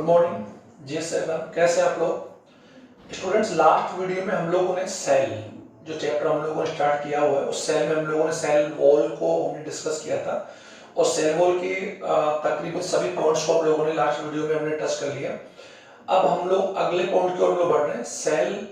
Good morning जी sir, कैसे हैं आप लोग स्टूडेंट्स। लास्ट वीडियो में हम लोगों ने सेल जो चैप्टर हम लोगों ने स्टार्ट किया हुआ है उस सेल में हम लोगों ने सेल वॉल को हमने डिस्कस किया था और सेल वॉल के तकरीबन सभी पॉइंट्स को हम लोगों ने लास्ट वीडियो में हमने टच कर लिया। अब हम लोग अगले पॉइंट की ओर बढ़ रहे हैं। सेल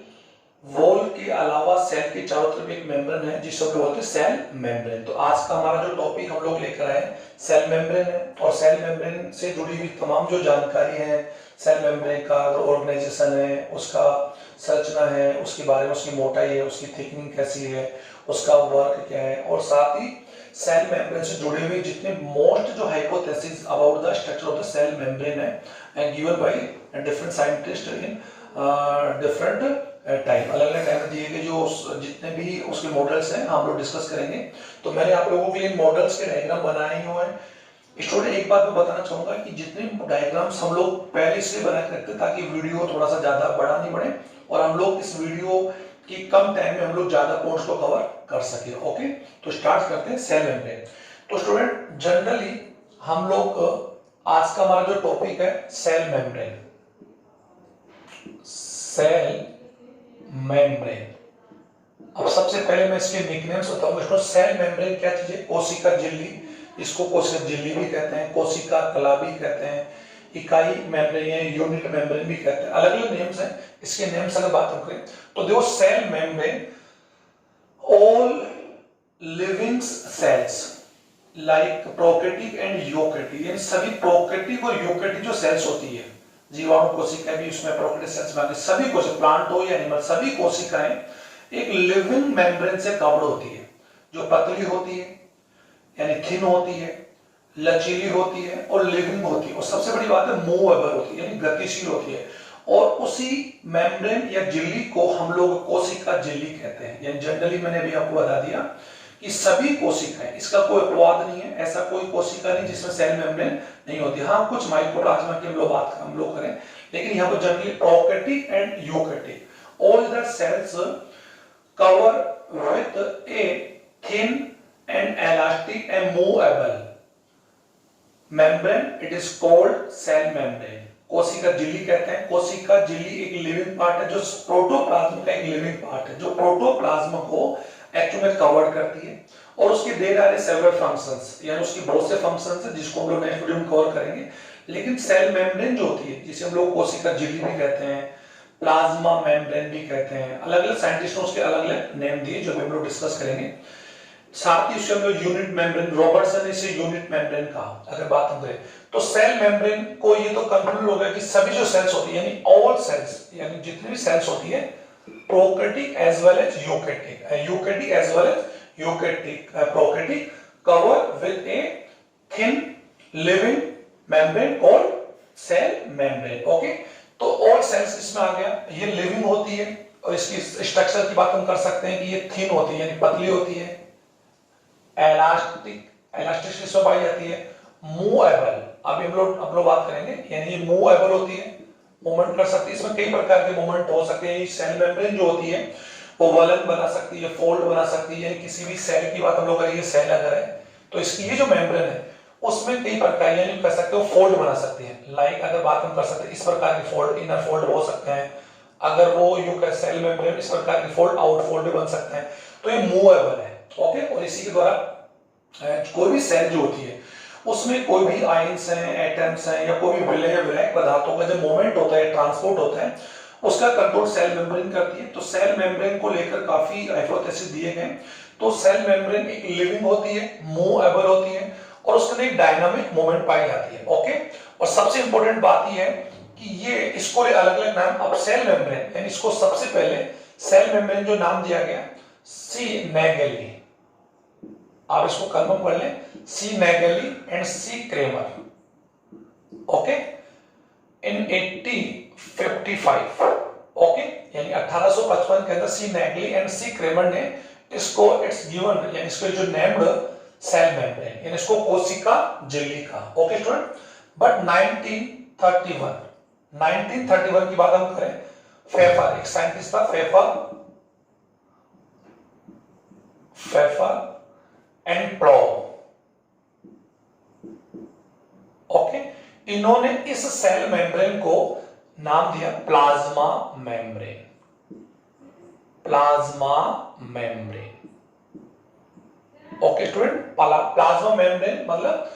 वॉल के अलावा सेल के चारों तरफ एक मेम्ब्रेन है जिसे हम लोग बोलते हैं सेल मेम्ब्रेन। तो आज का हमारा जो टॉपिक हम लोग लेकर आए सेल मेम्ब्रेन है और सेल मेम्ब्रेन से जुड़ी हुई तमाम जो जानकारी है सेल मेम्ब्रेन का ऑर्गेनाइजेशन है, उसका संरचना है, उसके बारे में, उसकी मोटाई है, उसकी थिकनिंग कैसी है, उसका वर्क क्या है और साथ ही सेल मेम्ब्रेन से जुड़े हुए जितने मोस्ट जो hypothesis about the structure of the cell membrane है and given by different scientist in different time, अलग अलग टाइम में दिए गए जो जितने भी उसके मॉडल्स हैं हम लोग डिस्कस करेंगे। तो मैंने आप लोगों के लिए मॉडल्स के डायग्राम बनाए हुए हैं। स्टूडेंट एक बात मैं बताना चाहूंगा कि जितने डायग्राम्स हम लोग पहले इसलिए बना के रखते ताकि वीडियो थोड़ा सा ज्यादा बड़ा नहीं बने और हम लोग इस वीडियो की कम टाइम में हम लोग ज्यादा पॉइंट्स को कवर कर सके। ओके, तो स्टार्ट करते हैं सेल मेम्ब्रेन। तो स्टूडेंट जनरली हम लोग आज का हमारा जो टॉपिक है सेल मेम्ब्रेन, सेल मेम्ब्रेन। अब सबसे पहले मैं इसके निकनेम्स बताऊंगा। इसको सेल मेम्ब्रेन क्या चीज है? कोशिका झिल्ली, इसको कोशिका झिल्ली भी कहते हैं, कोशिका कला भी कहते हैं, इकाई मेम्ब्रेन या यूनिट मेम्ब्रेन भी कहते हैं, अलग अलग नेम्स हैं। इसके नेम्स अगर बात हम करें तो देखो cell membrane all living cells like prokaryotic and eukaryotic, यानी सभी प्रोकैरियोटिक और यूकैरियोटिक जो सेल्स होती है, जीवाणु कोशिका भी उसमें प्रोकैरियोटिक सेल्स में आती है, सभी कोशिका प्लांट हो या एनिमल सभी कोशिकाएं एक लिविंग मेम्ब्रेन से कवर्ड होती है जो पतली होती है यानी थिन होती है, लचीली होती है और लिविंग होती है और सबसे बड़ी बात है मूवेबल होती है यानी गतिशील होती है। और उसी मेम्ब्रेन या झिल्ली को हम लोग कोशिका झिल्ली कहते हैं। यानी जनरली मैंने अभी आपको बता दिया कि सभी कोशिकाएं, इसका कोई अपवाद नहीं है, ऐसा कोई कोशिका नहीं जिसमें सेल मेम्ब्रेन नहीं होती। हाँ, कुछ माइक्रोप्लाज्मा की हम लोग करें, लेकिन यहाँ पर generally prokaryotic and eukaryotic all the cells cover with a thin and elastic and movable membrane. It is called cell membrane. कोशिका झिल्ली कहते हैं। कोशिका झिल्ली एक लिविंग पार्ट है जो प्रोटोप्लाज्म का एक लिविंग पार्ट है जो प्रोटोप्लाज्म को एक्चुअली में कवर करती है और उसके दे रहे सेवरल फंक्शंस, यानी उसकी बहुत से फंक्शंस है जिसको हम लोग नेक्स्ट वीडियो में कवर करेंगे। लेकिन सेल मेम्ब्रेन जो होती है जिसे हम लोग कोशिका झिल्ली भी कहते हैं, प्लाज्मा मेम्ब्रेन भी कहते हैं, अलग अलग साइंटिस्टों उसके अलग अलग नेम दिए जो हम लोग डिस्कस करेंगे। साथ ही उससे हम लोग यूनिट मेम्ब्रेन, रॉबर्टसन ने इसे यूनिट मेम्ब्रेन कहा। अगर बात हम करें तो सेल मेम्ब्रेन को ये तो कंक्लूड हो गया कि सभी जो सेल्स होती है यानी ऑल सेल्स, यानी जितनी भी सेल्स होती है prokaryotic as well as eukaryotic as well as eukaryotic, prokaryotic cover with a thin living membrane called cell membrane. Okay, तो ऑल सेल्स इसमें आ गया। ये लिविंग होती है और इसकी स्ट्रक्चर की बात हम कर सकते हैं कि ये थिन होती है यानी पतली होती है, इलास्टिक इसमें पाई जाती है, मूवेबल, अभी हम लोग बात करेंगे, यानी ये मूवेबल होती है, मूवमेंट कर सकती है। इसमें कई प्रकार के मूवमेंट हो सकते हैं। सेल मेम्ब्रेन जो होती है वो वलन बना सकती है, फोल्ड बना सकती है, यानी किसी भी सेल की बात हम लोग करेंगे, सेल अगर है तो इसकी ये जो मेम्ब्रेन है उसमें कई प्रकार यानी कर सकते हो फोल्ड बना सकती है। लाइक अगर बात हम कर सकते हैं इस प्रकार की फोल्ड, इनर फोल्ड हो सकते हैं, अगर वो यू सेल मेम्ब्रेन इस प्रकार की फोल्ड, आउट फोल्ड भी बन सकते हैं। तो ये मूवेबल है। ओके, और इसी के द्वारा कोई भी सेल जो होती है उसमें कोई भी आयंस हैं, एटम्स हैं या कोई भी विलय या विलायक पदार्थों का जब मूवमेंट होता है, ट्रांसपोर्ट होता है, उसका कंट्रोल सेल मेम्ब्रेन करती है। तो सेल मेम्ब्रेन को लेकर काफी हाइपोथेसिस दिए गए। तो सेल मेम्ब्रेन एक लिविंग होती है, मूवेबल होती है और उसके अंदर एक डायनामिक मूवमेंट पाई जाती है। ओके, और सबसे इंपॉर्टेंट बात यह है कि ये इसको अलग अलग नाम, अब सेल मेम्ब्रेन यानी इसको सबसे पहले सेल मेम्ब्रेन जो नाम दिया गया सी मैगेली, आप इसको कंफर्म कर लें, C Nageli and C Cramer. Okay, in 1855, okay, यानी 1855 के अंदर सी मैगेली एंड सी क्रेमर ने इसको इट्स गिवन यानी इसको जो नेम्ड सेल मेम्ब्रेन यानी इसको कोशिका झिल्ली का। ओके स्टूडेंट, बट 1931 की बात हम करें, फेफर, एक साइंटिस्ट था फेफर एंड प्लॉ। ओके, इन्होंने इस सेल मेम्ब्रेन को नाम दिया plasma membrane. Plasma membrane, okay student. Plasma membrane मतलब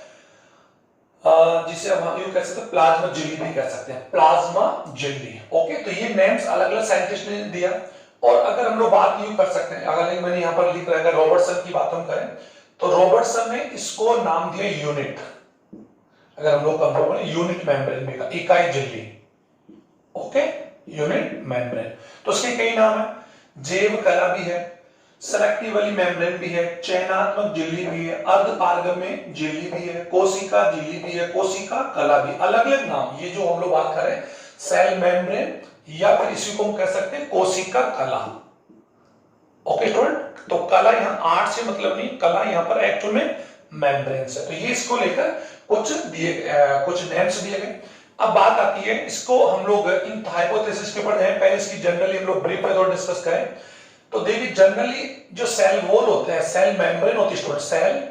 जिसे हम यूं कह सकते हैं प्लाज्मा जेली भी कह सकते हैं, प्लाज्मा जेली। ओके, तो ये नेम्स अलग अलग साइंटिस्ट ने दिया। और अगर हम लोग बात यूं कर सकते हैं, अगर मैंने यहां पर लिख रखा है रॉबर्टसन की बात हम करें तो रॉबर्टसन ने इसको नाम दिया यूनिट। अगर हम लोग कंपेयर करें यूनिट मेम्ब्रेन में इकाई झिल्ली, ओके, यूनिट मेम्ब्रेन। तो उसके कई नाम है, जैव कला भी है, सेलेक्टिवली मेम्ब्रेन भी है, चयनात्मक झिल्ली भी है, अर्धपारगम्य झिल्ली भी है, कोशिका झिल्ली भी है, कोशिका कला भी, अलग अलग नाम। ये जो हम लोग बात कर रहे हैं सेल मेम्ब्रेन या फिर इसी को हम कह सकते हैं कोशिका कला। ओके स्टूडेंट, तो कला यहाँ आर्ट से मतलब नहीं, कला यहाँ पर एक्चुअल में मेम्ब्रेन से। तो ये इसको लेकर कुछ नेम्स दिए गए। अब बात आती है, इसको हम लोग इन हाइपोथेसिस के ऊपर हैं, पहले इसकी जनरली हम लोग ब्रीफ में थोड़ा डिस्कस करें। तो देखिए जनरली जो सेल वॉल होते हैं, सेल मेम्ब्रेन होती है, सेल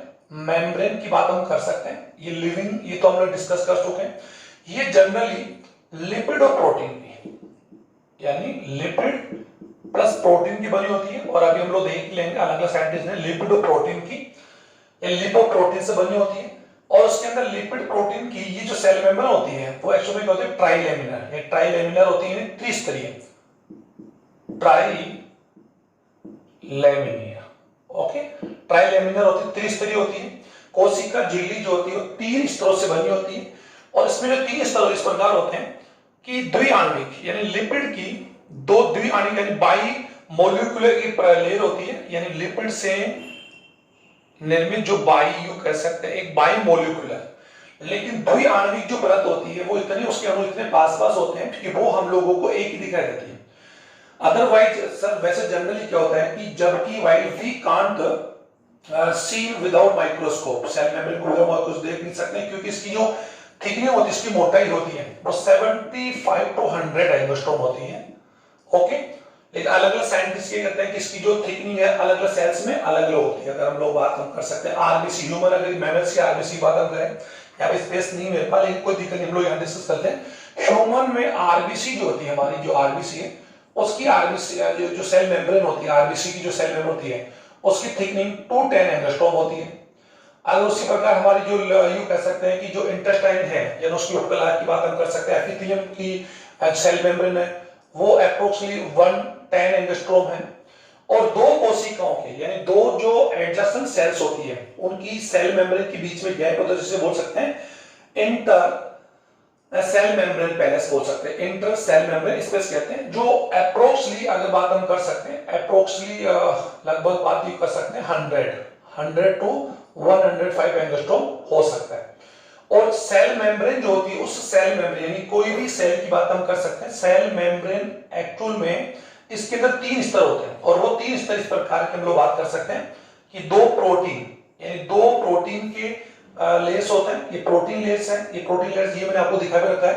मेम्ब्रेन की बात हम कर सकते हैं। ये लिविंग, ये तो हम लोग डिस्कस कर चुके हैं। ये जनरली लिपिड और प्रोटीन की, यानी लिपिड प्लस प्रोटीन की बनी होती है। और अभी हम लोग देख लेंगे अलग अलग साइंटिस्ट ने लिपिड और प्रोटीन की, लिपोप्रोटीन से बनी होती है। और उसके अंदर लिपिड प्रोटीन की ये जो सेल मेम्ब्रेन होती है वो एक्चुअली में क्या होती है ट्राइलेमिनर। ये ट्राइलेमिनर होती है, त्रिस्तरीय, ट्राइलेमिनर, ओके, ट्राइलेमिनर होती है, त्रिस्तरीय होती है। कोशिका झिल्ली जो होती है वो 3 स्तरों से बनी होती है। और इसमें जो 3 स्तर इस प्रकार होते हैं कि द्विआण्विक यानी लिपिड की 2 द्विआण्विक यानी बाई मोलिकुलर की लेयर होती है, यानी लिपिड से निर्मित जो बाई यू कह सकते हैं एक बाई मोलिकुलर, लेकिन द्विआण्विक जो परत होती है वो इतनी, उसके अणु इतने पास पास होते हैं कि वो हम लोगों को एक ही दिखाई देती है। अदरवाइज सर वैसे जनरली क्या होता है कि जबकि while we can't see without microscope, cell membrane को बिना माइक्रोस्कोप देख नहीं सकते क्योंकि इसकी जो थिकनेस होती है, इसकी मोटाई होती है वो 75 to 100 एंगस्ट्रॉम होती है। ओके, लेकिन अलग अलग साइंटिस्ट ये कहते हैं कि इसकी जो थिकनिंग है अलग अलग सेल्स में अलग अलग होती है। अगर हम लोग बात हम कर सकते हैं आरबीसी ह्यूमन, अगर मैमल्स की आरबीसी बात हम करें, यहाँ पे स्पेस नहीं मिल पा, लेकिन कोई दिक्कत नहीं, हम लोग यहाँ डिस्कस करते हैं। ह्यूमन में आरबीसी जो होती है, हमारी जो आरबीसी है उसकी आरबीसी जो सेल मेम्ब्रेन होती है, आरबीसी की जो सेल मेम्ब्रेन होती है उसकी थिकनिंग 2 to 10 एंगस्ट्रॉम होती है। अगर उसी प्रकार हमारी जो यूं कह सकते हैं कि जो इंटेस्टाइन है यानी उसकी उपकला की बात हम कर सकते हैं, एपिथेलियम की सेल मेम्ब्रेन है वो अप्रोक्सीमेटली 110 एंगस्ट्रॉम है। और 2 कोशिकाओं के यानी 2 जो एडजेसेंट सेल्स होती है उनकी सेल मेम्ब्रेन के बीच में गैप होता है, जिसे बोल सकते हैं इंटर सेल मेम्ब्रेन पैलेस बोल सकते हैं, इंटर सेल मेम्ब्रेन स्पेस कहते हैं, जो अप्रोक्सीमेटली अगर बात हम कर सकते हैं अप्रोक्सीमेटली लगभग बात ये कर सकते हैं 100 to 105 एंगस्ट्रॉम हो सकता है। और सेल मेम्ब्रेन जो होती है उस सेल मेम्ब्रेन यानी कोई भी सेल की बात हम कर सकते हैं, सेल मेम्ब्रेन एक्चुअल में इसके अंदर 3 स्तर होते हैं। और वो 3 स्तर इस प्रकार के हम लोग बात कर सकते हैं कि 2 प्रोटीन यानी 2 प्रोटीन के लेयर्स होते हैं, ये प्रोटीन लेयर्स हैं। ये प्रोटीन लेयर्स ये मैंने आपको दिखा भी रखा है,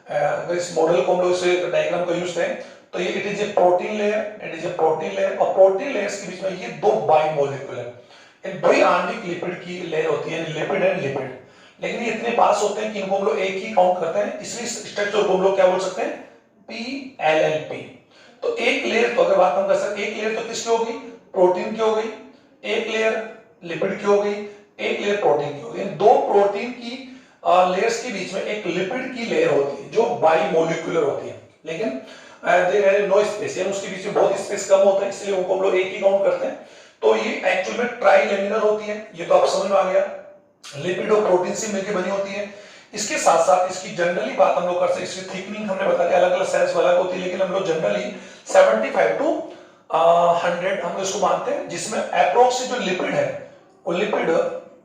अगर इस मॉडल को हम लोग इसे डायग्राम को यूज करें तो ये it is a protein layer, it is a protein layer. और प्रोटीन लेयर्स के बीच में ये 2 बाई मोलिकुलर द्विआण्विक लिपिड की लेयर होती है, लिपिड एंड लिपिड, लेकिन ये इतने पास होते हैं कि इनको हम लोग एक ही काउंट करते हैं, इसलिए स्ट्रक्चर को हम लोग क्या बोल सकते हैं PLLP। तो एक लेयर, तो अगर बात हम कर सकते हैं एक लेयर तो किसकी होगी, प्रोटीन की हो गई, एक लेयर लिपिड की हो गई, एक लेयर प्रोटीन की हो गई। 2 प्रोटीन की लेयर्स के बीच में एक लिपिड की लेयर होती है जो बाई मोलिकुलर होती है, लेकिन देयर इज नो स्पेस, यानी उसके बीच में बहुत स्पेस कम होता है, इसलिए उनको हम लोग एक ही काउंट करते हैं। तो ये एक्चुअल में ट्राइलेमिनर होती है, ये तो आप समझ में आ गया, लिपिड और प्रोटीन से मिलकर बनी होती है। इसके साथ साथ इसकी जनरली बात हम लोग कर सकते हैं, इसकी थिकनिंग हमने बता दिया अलग अलग सेल्स अलग होती है, लेकिन हम लोग जनरली 75 to 100 हम लोग इसको मानते हैं, जिसमें अप्रोक्स जो लिपिड है वो लिपिड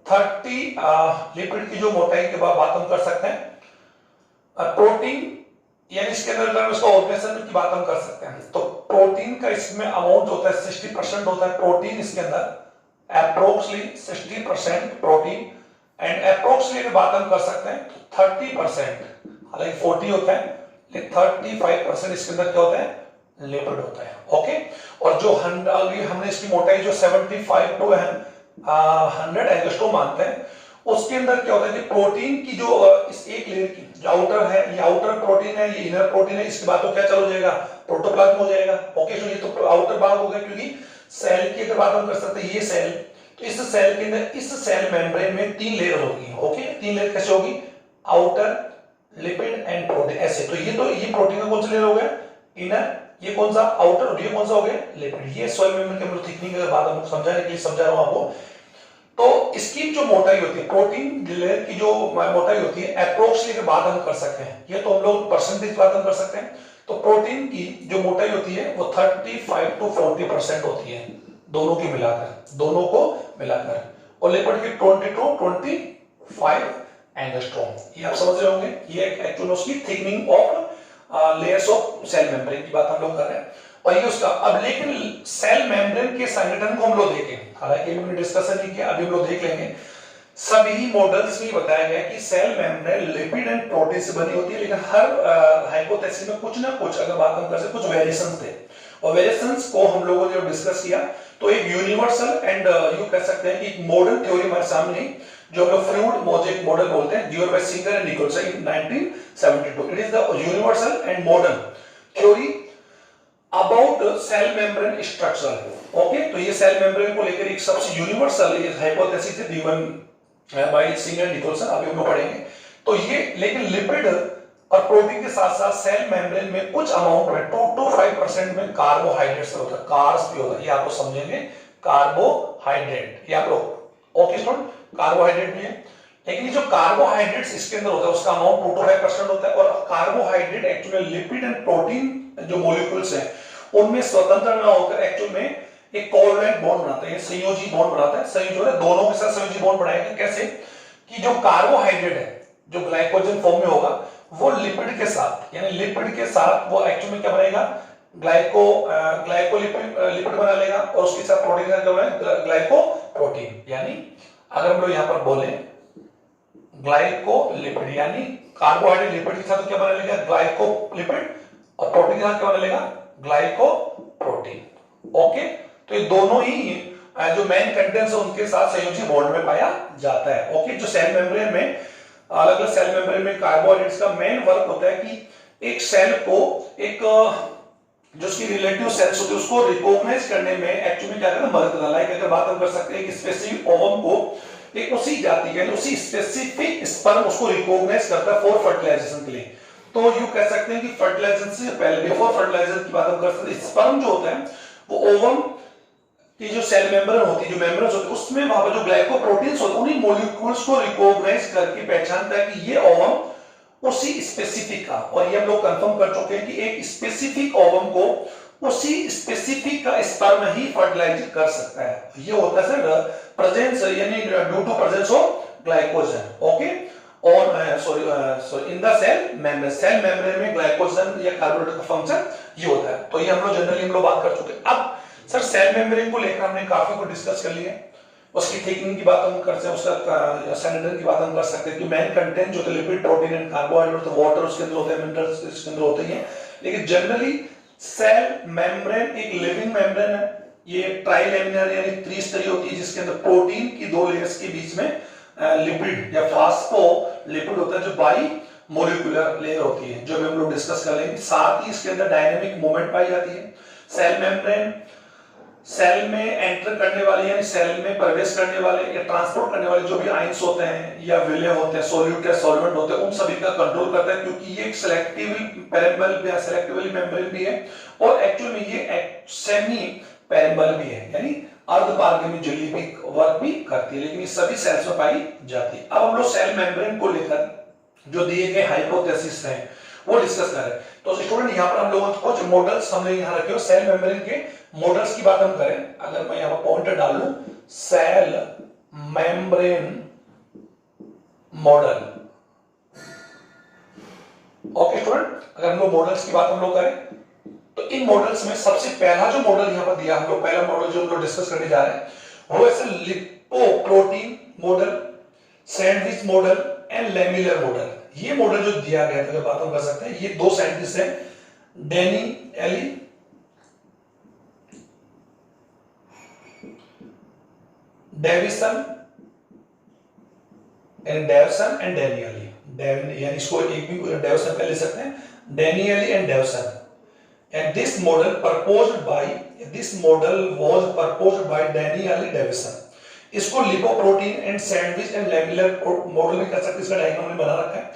30 लिपिड की जो मोटाई के बात हम कर सकते हैं। प्रोटीन यानी इसके अंदर उसका ऑर्गेनाइजेशन की बात हम कर सकते हैं, तो प्रोटीन का इसमें अमाउंट होता है 60% होता है प्रोटीन इसके अंदर, अप्रोक्सीमेटली 60% प्रोटीन एंड अप्रोक्सीमेटली बात हम कर सकते हैं 30%, हालांकि 40 होता है लेकिन 35% इसके अंदर क्या होता है लिपिड होता है। ओके, और जो हमने इसकी मोटाई जो 75 to 100 एंगस्ट्रॉम मानते हैं उसके अंदर क्या होता है कि प्रोटीन की जो इस एक लेयर की जो आउटर है, ये आउटर प्रोटीन है, ये इनर प्रोटीन है, इसके बाद तो क्या चालू हो जाएगा, प्रोटोप्लाज्म हो जाएगा। ओके, तो ये तो आउटर भाग हो गया, क्योंकि सेल की अगर बात हम कर सकते हैं, ये सेल, तो इस सेल के अंदर इस सेल मेम्ब्रेन में 3 लेयर होती है। ओके, 3 लेयर कैसे होगी, आउटर, लिपिड एंड प्रोटीन, ऐसे। तो ये प्रोटीन का कौन सा लेयर हो गया, इनर, ये कौन सा आउटर, और ये कौन सा हो गया, लिपिड। ये सेल मेम्ब्रेन के हम थिकनिंग की बात हम समझाने के लिए समझा रहा हूं आपको। तो इसकी जो मोटाई होती है, प्रोटीन लेयर की जो मोटाई होती है, अप्रोक्सीमेटली की बात हम कर सकते हैं, ये तो हम लोग परसेंटेज बात हम कर सकते हैं। तो प्रोटीन की जो मोटाई होती है वो 35 to 40% होती है, दोनों की मिलाकर, दोनों को मिलाकर। और लिपिड की 20 to 25 एंगस्ट्रॉम, ये आप समझ रहे होंगे। ये एक्चुअली उसकी thickening of layers of cell membrane की बात हम लोग कर रहे हैं। और ये उसका अब, लेकिन सेल मेम्ब्रेन के संगठन को हम लोग देखें, हालांकि हमने डिस्कशन नहीं किया, अभी हम लोग देख लेंगे। सभी मॉडल्स में बताया गया कि cell membrane lipid and protein से बनी होती है, लेकिन हर हाइपोथेसिस में कुछ ना कुछ, अगर बात हम कर सकते, कुछ वेरिएशंस थे। और वेरिएशंस को हम लोगों ने डिस्कस किया, तो एक यूनिवर्सल एंड यू कह सकते हैं कि एक मॉडर्न थ्योरी हमारे सामने, जो हम लोग फ्लूइड मोजेक मॉडल बोलते हैं, developed by Singer and Nicolson in 1972। It is the universal and modern theory about cell membrane structure. Okay, तो ये सेल मेम्ब्रेन को लेकर एक सबसे यूनिवर्सल हाइपोथेसिस है given by Singer and Nicolson, अभी हम लोग पढ़ेंगे। तो ये, लेकिन लिपिड और प्रोटीन के साथ साथ सेल मेम्ब्रेन में कुछ अमाउंट में 2 to 5% में कार्बोहाइड्रेट्स होता है, कार्ब्स भी होता है, ये आप लोग समझेंगे, कार्बोहाइड्रेट, ये आप लोग ओके स्टूडेंट, कार्बोहाइड्रेट भी है। लेकिन ये जो कार्बोहाइड्रेट्स इसके अंदर होता है, उसका अमाउंट 2 to 5% होता है। और carbohydrate actually lipid and protein जो मॉलिक्यूल्स हैं उनमें स्वतंत्र ना होकर एक्चुअल में एक कोवलेंट बॉन्ड बनाते हैं, संयोजी बॉन्ड बनाते हैं। संयोजी है, दोनों के साथ संयोजी बॉन्ड बनाएंगे। कैसे कि जो कार्बोहाइड्रेट है जो ग्लाइकोजन फॉर्म में होगा, वो लिपिड के साथ, यानी लिपिड के साथ वो एक्चुअल में क्या बनेगा, लिपिड बना लेगा, और उसके साथ प्रोटीन का क्या बनेगा, ग्लाइकोप्रोटीन। यानी अगर हम लोग यहां पर बोले ग्लाइकोलिपिड, यानी कार्बोहाइड्रेट लिपिड के साथ क्या बना लेगा, ग्लाइकोलिपिड, और प्रोटीन के साथ क्या बना लेगा, ग्लाइकोप्रोटीन। ओके, तो ये दोनों ही जो मेन कंटेंट्स है उनके साथ संयोजी बॉन्ड में पाया जाता है। ओके, जो सेल मेम्ब्रेन में, अलग अलग सेल मेम्ब्रेन में कार्बोहाइड्रेट्स का मेन वर्क होता है कि एक सेल को, एक जो उसकी रिलेटिव सेल्स होती है उसको रिकॉग्नाइज करने में एक्चुअली क्या करता है, मदद करता है। लाइक अगर बात हम कर सकते हैं कि स्पेसिफिक ओवम को एक उसी जाति के, उसी स्पेसिफिक स्पर्म उसको रिकॉग्नाइज करता है फॉर फर्टिलाइजेशन के लिए। तो यू कह सकते हैं कि फर्टिलाइजेशन से पहले, बिफोर फर्टिलाइजेशन की बात हम कर सकते हैं, स्पर्म जो होता है वो ओवम की जो सेल मेम्ब्रेन होती है, जो मेम्ब्रेन्स होती है, उसमें वहां पर जो ग्लाइकोप्रोटीन्स होते हैं, उन्हीं मॉलिक्यूल्स को रिकॉग्नाइज करके पहचानता है कि ये ओवम उसी स्पेसिफिक का। और ये हम लोग कंफर्म कर चुके हैं कि एक स्पेसिफिक ओवम को उसी स्पेसिफिक का स्पर्म ही फर्टिलाइज कर सकता है। ये होता है सर प्रेजेंस, यानी due to presence of glycogen. Okay, और sorry in the cell membrane में ग्लाइकोजन या कार्बोहाइड्रेट का फंक्शन ये होता है। तो ये हम लोग जनरली हम लोग बात कर चुके हैं। अब सर सेल मेम्ब्रेन को लेकर हमने काफी कुछ डिस्कस कर लिया, उसकी थिकनिंग की बात हम करते हैं, उसका संगठन की बात हम कर सकते हैं कि मेन कंटेंट जो लिपिड, प्रोटीन एंड कार्बोहाइड्रेट, तो वाटर उसके अंदर होते हैं, मिनरल्स इसके अंदर होते हैं। लेकिन जनरली सेल मेम्ब्रेन एक लिविंग मेम्ब्रेन है, ये ट्राइलेमिनर यानी त्रिस्तरीय होती है, जिसके अंदर प्रोटीन की 2 लेयर्स के बीच में लिपिड या फास्फोलिपिड होता है, जो बाई मोलिकुलर लेयर होती है, जो भी हम लोग डिस्कस कर लेंगे। साथ ही इसके अंदर डायनेमिक मूवमेंट पाई जाती है। सेल मेम्ब्रेन सेल में एंटर करने वाले, यानी सेल में प्रवेश करने वाले या ट्रांसपोर्ट करने वाले जो भी आयंस होते हैं या विलय होते हैं, सॉल्यूट या सॉल्वेंट होते हैं, उन सभी का कंट्रोल करता है, क्योंकि ये एक सेलेक्टिवली पेरेंबल या सेलेक्टिवली मेम्ब्रेन भी है, और एक्चुअल में ये सेमी पेरेंबल भी है, यानी अर्धपारगमी झिल्ली भी वर्क भी करती है, लेकिन ये सभी सेल्स में पाई जाती है। अब हम लोग सेल मेम्ब्रेन को लेकर जो दिए गए हाइपोथेसिस हैं वो डिस्कस कर रहे हैं। तो स्टूडेंट यहाँ पर हम लोगों को कुछ मॉडल्स हमने यहाँ रखे हो, सेल मेम्ब्रेन के मॉडल्स की बात हम करें, अगर मैं यहाँ पर पॉइंटर डाल लूं, cell membrane model. Okay student, अगर हम लोग मॉडल्स की बात हम लोग करें तो इन मॉडल्स में सबसे पहला जो मॉडल यहाँ पर दिया, हम लोग पहला मॉडल जो हम लोग डिस्कस करने जा रहे हैं वो है lipoprotein model, sandwich model and lamellar model. ये मॉडल जो दिया गया था, बात हम कर सकते हैं, ये 2 साइंटिस्ट हैं, डेनी एली डेविसन यानी डेवसन एंड डेनियली, यानी इसको एक भी डेवसन का ले सकते हैं, Danielli and Davson. And this model was proposed by Danieli Davison। इसको lipoprotein and sandwich and lamellar model में कर सकते, इसका डायग्राम हमने बना रखा है।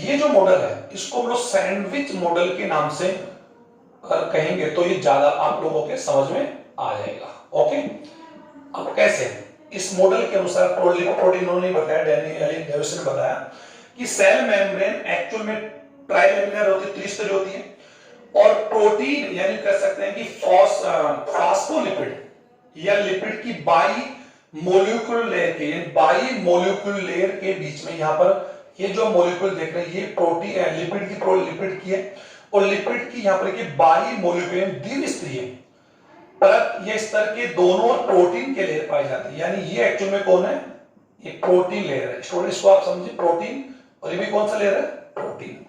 ये जो मॉडल है इसको हम लोग सैंडविच मॉडल के नाम से कहेंगे तो ये ज्यादा आप लोगों के समझ में आ जाएगा। ओके, अब कैसे इस मॉडल के अनुसार लिपोप्रोटीन उन्होंने बताया, डैनियली डेविसन ने बताया कि सेल मेम्ब्रेन एक्चुअल में ट्राइलेमिनर होती है, त्रिस्तरीय होती है, और प्रोटीन यानी कह सकते हैं कि फॉस्फोलिपिड या लिपिड की बाई मोलिक्यूल लेयर के बीच में, यहां पर ये जो मोलिक्यूल देख रहे हैं ये प्रोटीन लिपिड की है, और लिपिड की यहां पर कि बाई मोलिक्यूल द्विस्तरीय परत या स्तर के दोनों प्रोटीन के लेयर पाई जाती है। यानी ये एक्चुअल में कौन है, ये प्रोटीन लेयर है। स्टूडेंट इसको आप समझिए, प्रोटीन, और ये भी कौन सा लेयर है, प्रोटीन।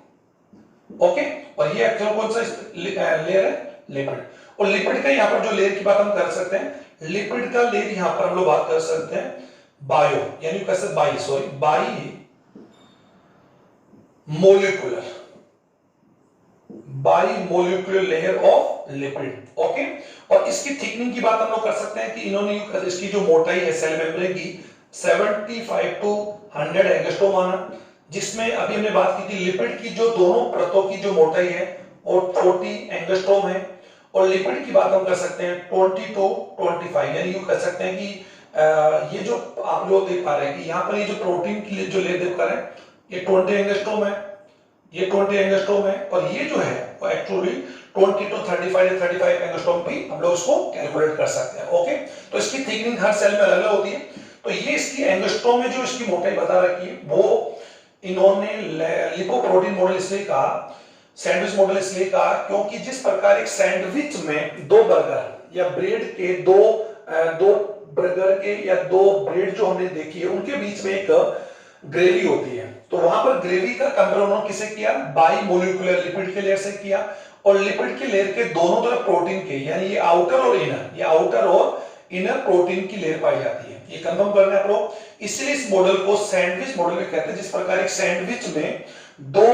ओके, और ये एक्चुअल कौन सा लेयर है, लिपिड। और लिपिड का यहां पर जो लेयर की बात हम कर सकते हैं, लिपिड का लेयर यहां पर हम लोग बात कर सकते हैं बायो, यानी कह सकते by molecular layer of lipid. Okay, और इसकी थिकनिंग की बात हम लोग कर सकते हैं कि इन्होंने इसकी जो मोटाई है सेल मेम्ब्रेन की 75 to 100 एंगस्ट्रोम माना, जिसमें अभी हमने बात की थी लिपिड की जो दोनों परतों की जो मोटाई है वो 40 एंगस्ट्रोम है, और लिपिड की बात हम कर सकते हैं 20 to 25, यानी यूं कह सकते हैं कि ये जो आप लोग देख पा रहे हैं कि यहाँ पर ये जो प्रोटीन की जो लेयर देख पा रहे हैं ये 20 एंगस्ट्रोम है, ये 20 एंगस्ट्रोम है, और ये जो है वो एक्चुअली 20 to 35 एंगस्ट्रोम भी हम लोग इसको कैलकुलेट कर सकते हैं। ओके, तो इसकी थिकनिंग हर सेल में अलग अलग होती है, तो ये इसकी एंगस्ट्रोम में जो इसकी मोटाई बता रखी है वो इन्होंने लिपोप्रोटीन मॉडल इसलिए कहा, सैंडविच मॉडल इसलिए कहा क्योंकि जिस प्रकार एक सैंडविच में दो बर्गर या ब्रेड के दो बर्गर के या दो ब्रेड जो हमने देखी है उनके बीच में एक ग्रेवी होती है, तो वहां पर ग्रेवी का कंपेयर उन्होंने किसे किया, बाई मोलिकुलर लिपिड के लेयर से किया, और लिपिड के लेयर के दोनों तरफ प्रोटीन के, यानी ये आउटर और इनर प्रोटीन की लेयर पाई जाती है। ये कंफर्म करना है आपको, इसलिए इस मॉडल को सैंडविच मॉडल में कहते हैं। जिस प्रकार एक सैंडविच में दो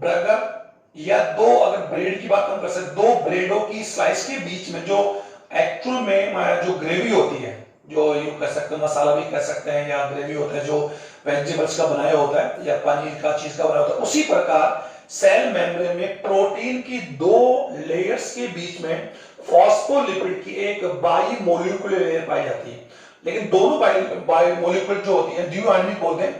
बर्गर या दो, अगर ब्रेड की बात हम कर सकते, दो ब्रेडों की स्लाइस के बीच में जो एक्चुअल में जो ग्रेवी होती है, जो यू कह सकते हैं मसाला भी कह सकते हैं, या ग्रेवी होता है जो वेजिटेबल्स का बनाया होता है या पनीर का चीज का बनाया होता है, उसी प्रकार सेल मेम्ब्रेन में प्रोटीन की दो लेयर्स के बीच में फॉस्फोलिपिड की एक बाई मोलिकुलर लेयर पाई जाती है। लेकिन दोनों बाई मोलिकुलर जो होती है द्विआण्विक बोलते हैं,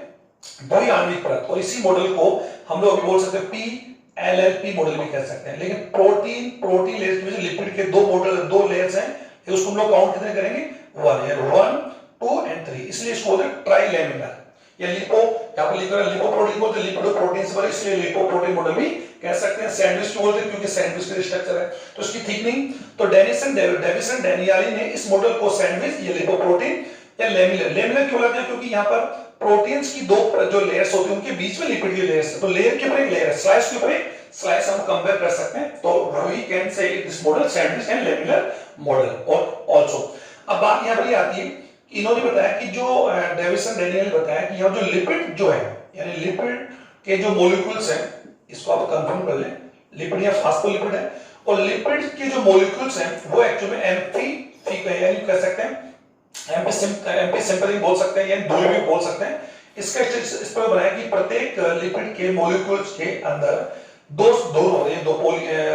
द्विआण्विक परत, और इसी मॉडल को हम लोग बोल सकते हैं PLLP मॉडल भी कह सकते हैं। लेकिन प्रोटीन लेयर्स में लिपिड के दो लेयर्स हैं, उसको हम लोग काउंट कितने करेंगे, 1, 2 and 3, इसलिए इसको बोलते हैं ट्राइलेमिनर या लिपो, यहां पर लिखा है लिपोप्रोटीन बोलते हैं, लिपिडोप्रोटीन से बना, इसलिए लिपोप्रोटीन मॉडल भी कह सकते हैं। सैंडविच क्यों बोलते हैं, क्योंकि सैंडविच का स्ट्रक्चर है। तो इसकी थिकनिंग, तो डेविसन डैनियली ने इस मॉडल को सैंडविच या लिपोप्रोटीन या लेमिनर क्यों बोलते हैं, क्योंकि यहां पर प्रोटीन्स की दो जो लेयर्स होती हैं उनके बीच में लिपिड की लेयर्स है, तो लेयर के ऊपर एक लेयर है, स्लाइस के ऊपर एक स्लाइस हम कंपेयर कर सकते हैं। तो we can say this model sandwich and laminar model. और आल्सो अब बात यहां पर आती है, इन्होंने बताया कि जो डेविसन डैनियल ने बताया कि यहां जो लिपिड जो है, यानी लिपिड के जो मॉलिक्यूल्स हैं, इसको आप कंफर्म कर लें, लिपिड या फास्फोलिपिड है, और लिपिड के जो मॉलिक्यूल्स हैं वो एक्चुअली में एम्फी यानी कह सकते हैं एम्फी सिंपलिंग बोल सकते हैं या द्विआण्विक बोल सकते हैं। इसका इस पर बनाया कि प्रत्येक लिपिड के मॉलिक्यूल्स के अंदर दो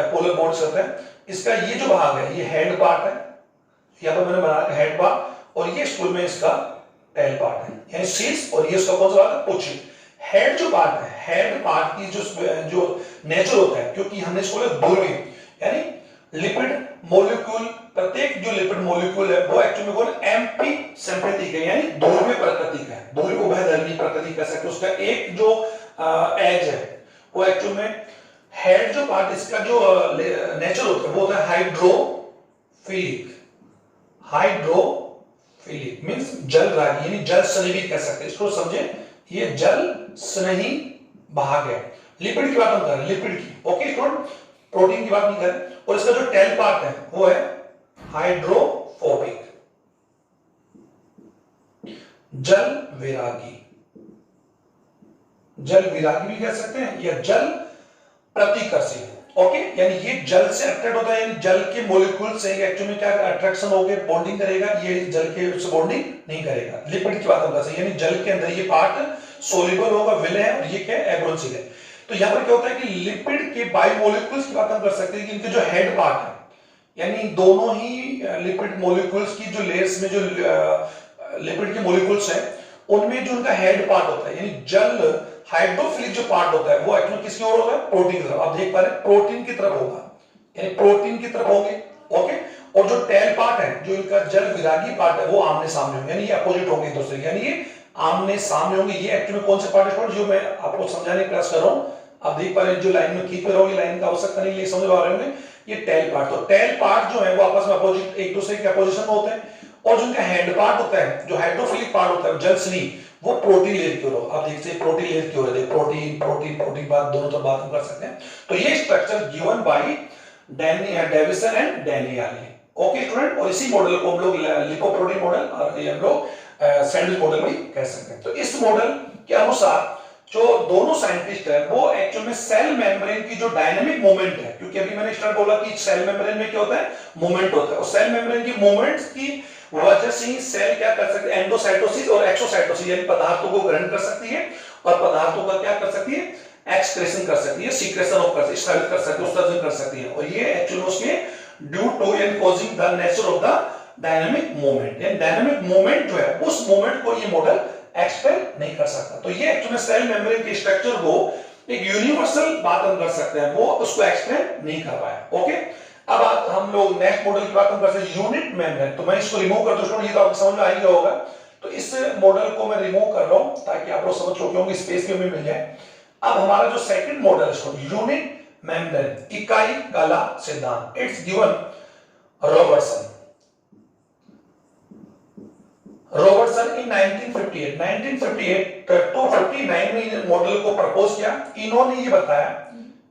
पोलर बॉन्ड्स होते हैं। इसका ये जो भाग है ये हेड पार्ट है, यहां पर मैंने बनाया हेड पार्ट, और ये स्कूल में इसका टेल पार्ट है, यानी शीर्ष, और ये उसका कौन सा भाग है, पुच्छ। हेड जो पार्ट है, हेड पार्ट की जो नेचर होता है, क्योंकि हमने इसको ध्रुवीय, यानी लिपिड मॉलिक्यूल, प्रत्येक जो लिपिड मॉलिक्यूल है वो एक्चुअली कौन एम्पी सिंपैथिक है, यानी ध्रुवीय प्रकृति का है, ध्रुवीय उभयधर्मी प्रकृति कह सकते हैं। उसका एक जो एज है वो एक्चुअल में हेड जो पार्ट, इसका जो नेचर होता है वो होता है हाइड्रोफिलिक मींस जल रागी, यानी जल स्नेही कह सकते हैं, इसको समझे, ये जल स्नेही भाग है। लिपिड की बात हम कर रहे हैं, लिपिड की, ओके स्टूडेंट, प्रोटीन की बात नहीं कर रहे। और इसका जो टेल पार्ट है वो है हाइड्रोफोबिक, जल वैरागी, जल विरागी भी कह सकते हैं या जल प्रतिकर्षी। ओके, यानी ये जल से अट्रैक्ट होता है, यानी जल के मॉलिक्यूल से एक्चुअली में क्या अट्रैक्शन होके बॉन्डिंग करेगा, ये जल के से बॉन्डिंग नहीं करेगा। लिपिड की बात हम कर सकते हैं, यानी जल के अंदर ये पार्ट सोल्यूबल होगा, विलय है, और ये क्या है, एग्रोसिल है। तो यहाँ पर क्या होता है कि लिपिड के बायोमोलिक्यूल्स की बात हम कर सकते हैं कि इनके जो हेड पार्ट है, यानी दोनों ही लिपिड मॉलिक्यूल्स की जो लेयर्स में जो लिपिड के मॉलिक्यूल्स हैं उनमें जो उनका हेड पार्ट होता है, यानी जल हाइड्रोफिलिक जो पार्ट होता है वो एक्चुअली किसकी ओर होता है, प्रोटीन की तरफ। आप देख पा रहे हैं प्रोटीन की तरफ होगा, यानी प्रोटीन की तरफ होंगे। ओके, और जो टेल पार्ट है, जो इनका जल विरागी पार्ट है, वो आमने सामने होंगे, यानी ये अपोजिट होंगे एक दूसरे के, यानी ये आमने सामने होंगे। ये एक्चुअली कौन से पार्ट है जो मैं आपको समझाने का प्रयास कर रहा हूं। आप देख पा रहे हैं जो लाइन में खींच रहा हूं, ये लाइन का आवश्यकता नहीं, ये समझ पा रहे होंगे, ये टेल पार्ट। तो टेल पार्ट जो है वो आपस में अपोजिट, एक दूसरे के अपोजिशन में होते हैं। और जो इनका हेड पार्ट होता है, जो हाइड्रोफिलिक पार्ट होता है, जल स्नी, वो प्रोटीन लेयर की ओर। आप देखते हैं प्रोटीन लेयर की ओर है, प्रोटीन प्रोटीन प्रोटीन बात दोनों तरफ बात हम कर सकते हैं। तो ये structure given by Davson and Danielli. Okay student, और इसी मॉडल को हम लोग लिपोप्रोटीन मॉडल और ये हम लोग सैंडविच मॉडल भी कह सकते हैं। तो इस मॉडल के अनुसार जो दोनों साइंटिस्ट है वो एक्चुअल में सेल मेम्ब्रेन की जो डायनामिक मूवमेंट है, क्योंकि अभी मैंने स्टार्ट बोला कि सेल मेम्ब्रेन में क्या होता है, मूवमेंट होता है, और सेल मेम्ब्रेन की मूवमेंट्स की वजह से ही सेल क्या कर सकते हैं, एंडोसाइटोसिस और एक्सोसाइटोसिस, यानी पदार्थों को ग्रहण कर सकती है और पदार्थों का क्या कर सकती है, एक्सक्रेशन कर सकती है, सीक्रेशन ऑफ कर स्टार्ट कर सकती है, उत्सर्जन कर सकती है। और ये एक्चुअली उसमें due to and causing the nature of the dynamic movement, यानी डायनामिक मूवमेंट जो है उस मूवमेंट को ये मॉडल एक्सप्लेन नहीं कर सकता। तो ये एक्चुअली सेल मेम्ब्रेन के स्ट्रक्चर को एक यूनिवर्सल बात हम कर सकते हैं, वो उसको एक्सप्लेन नहीं कर पाया। ओके, अब हम लोग नेक्स्ट मॉडल की बात हम करते हैं, यूनिट मेम्ब्रेन। तो मैं इसको रिमूव कर दूं, ये तो आपको समझ में आ ही होगा। तो इस मॉडल को मैं रिमूव कर रहा हूं ताकि आप लोग समझ चुके होंगे, स्पेस भी हमें मिल जाए। अब हमारा जो सेकंड मॉडल है यूनिट मेम्ब्रेन, इकाई कला सिद्धांत, it's given Robertson in 1958 to 59 में इस मॉडल को प्रपोज किया। इन्होंने ये बताया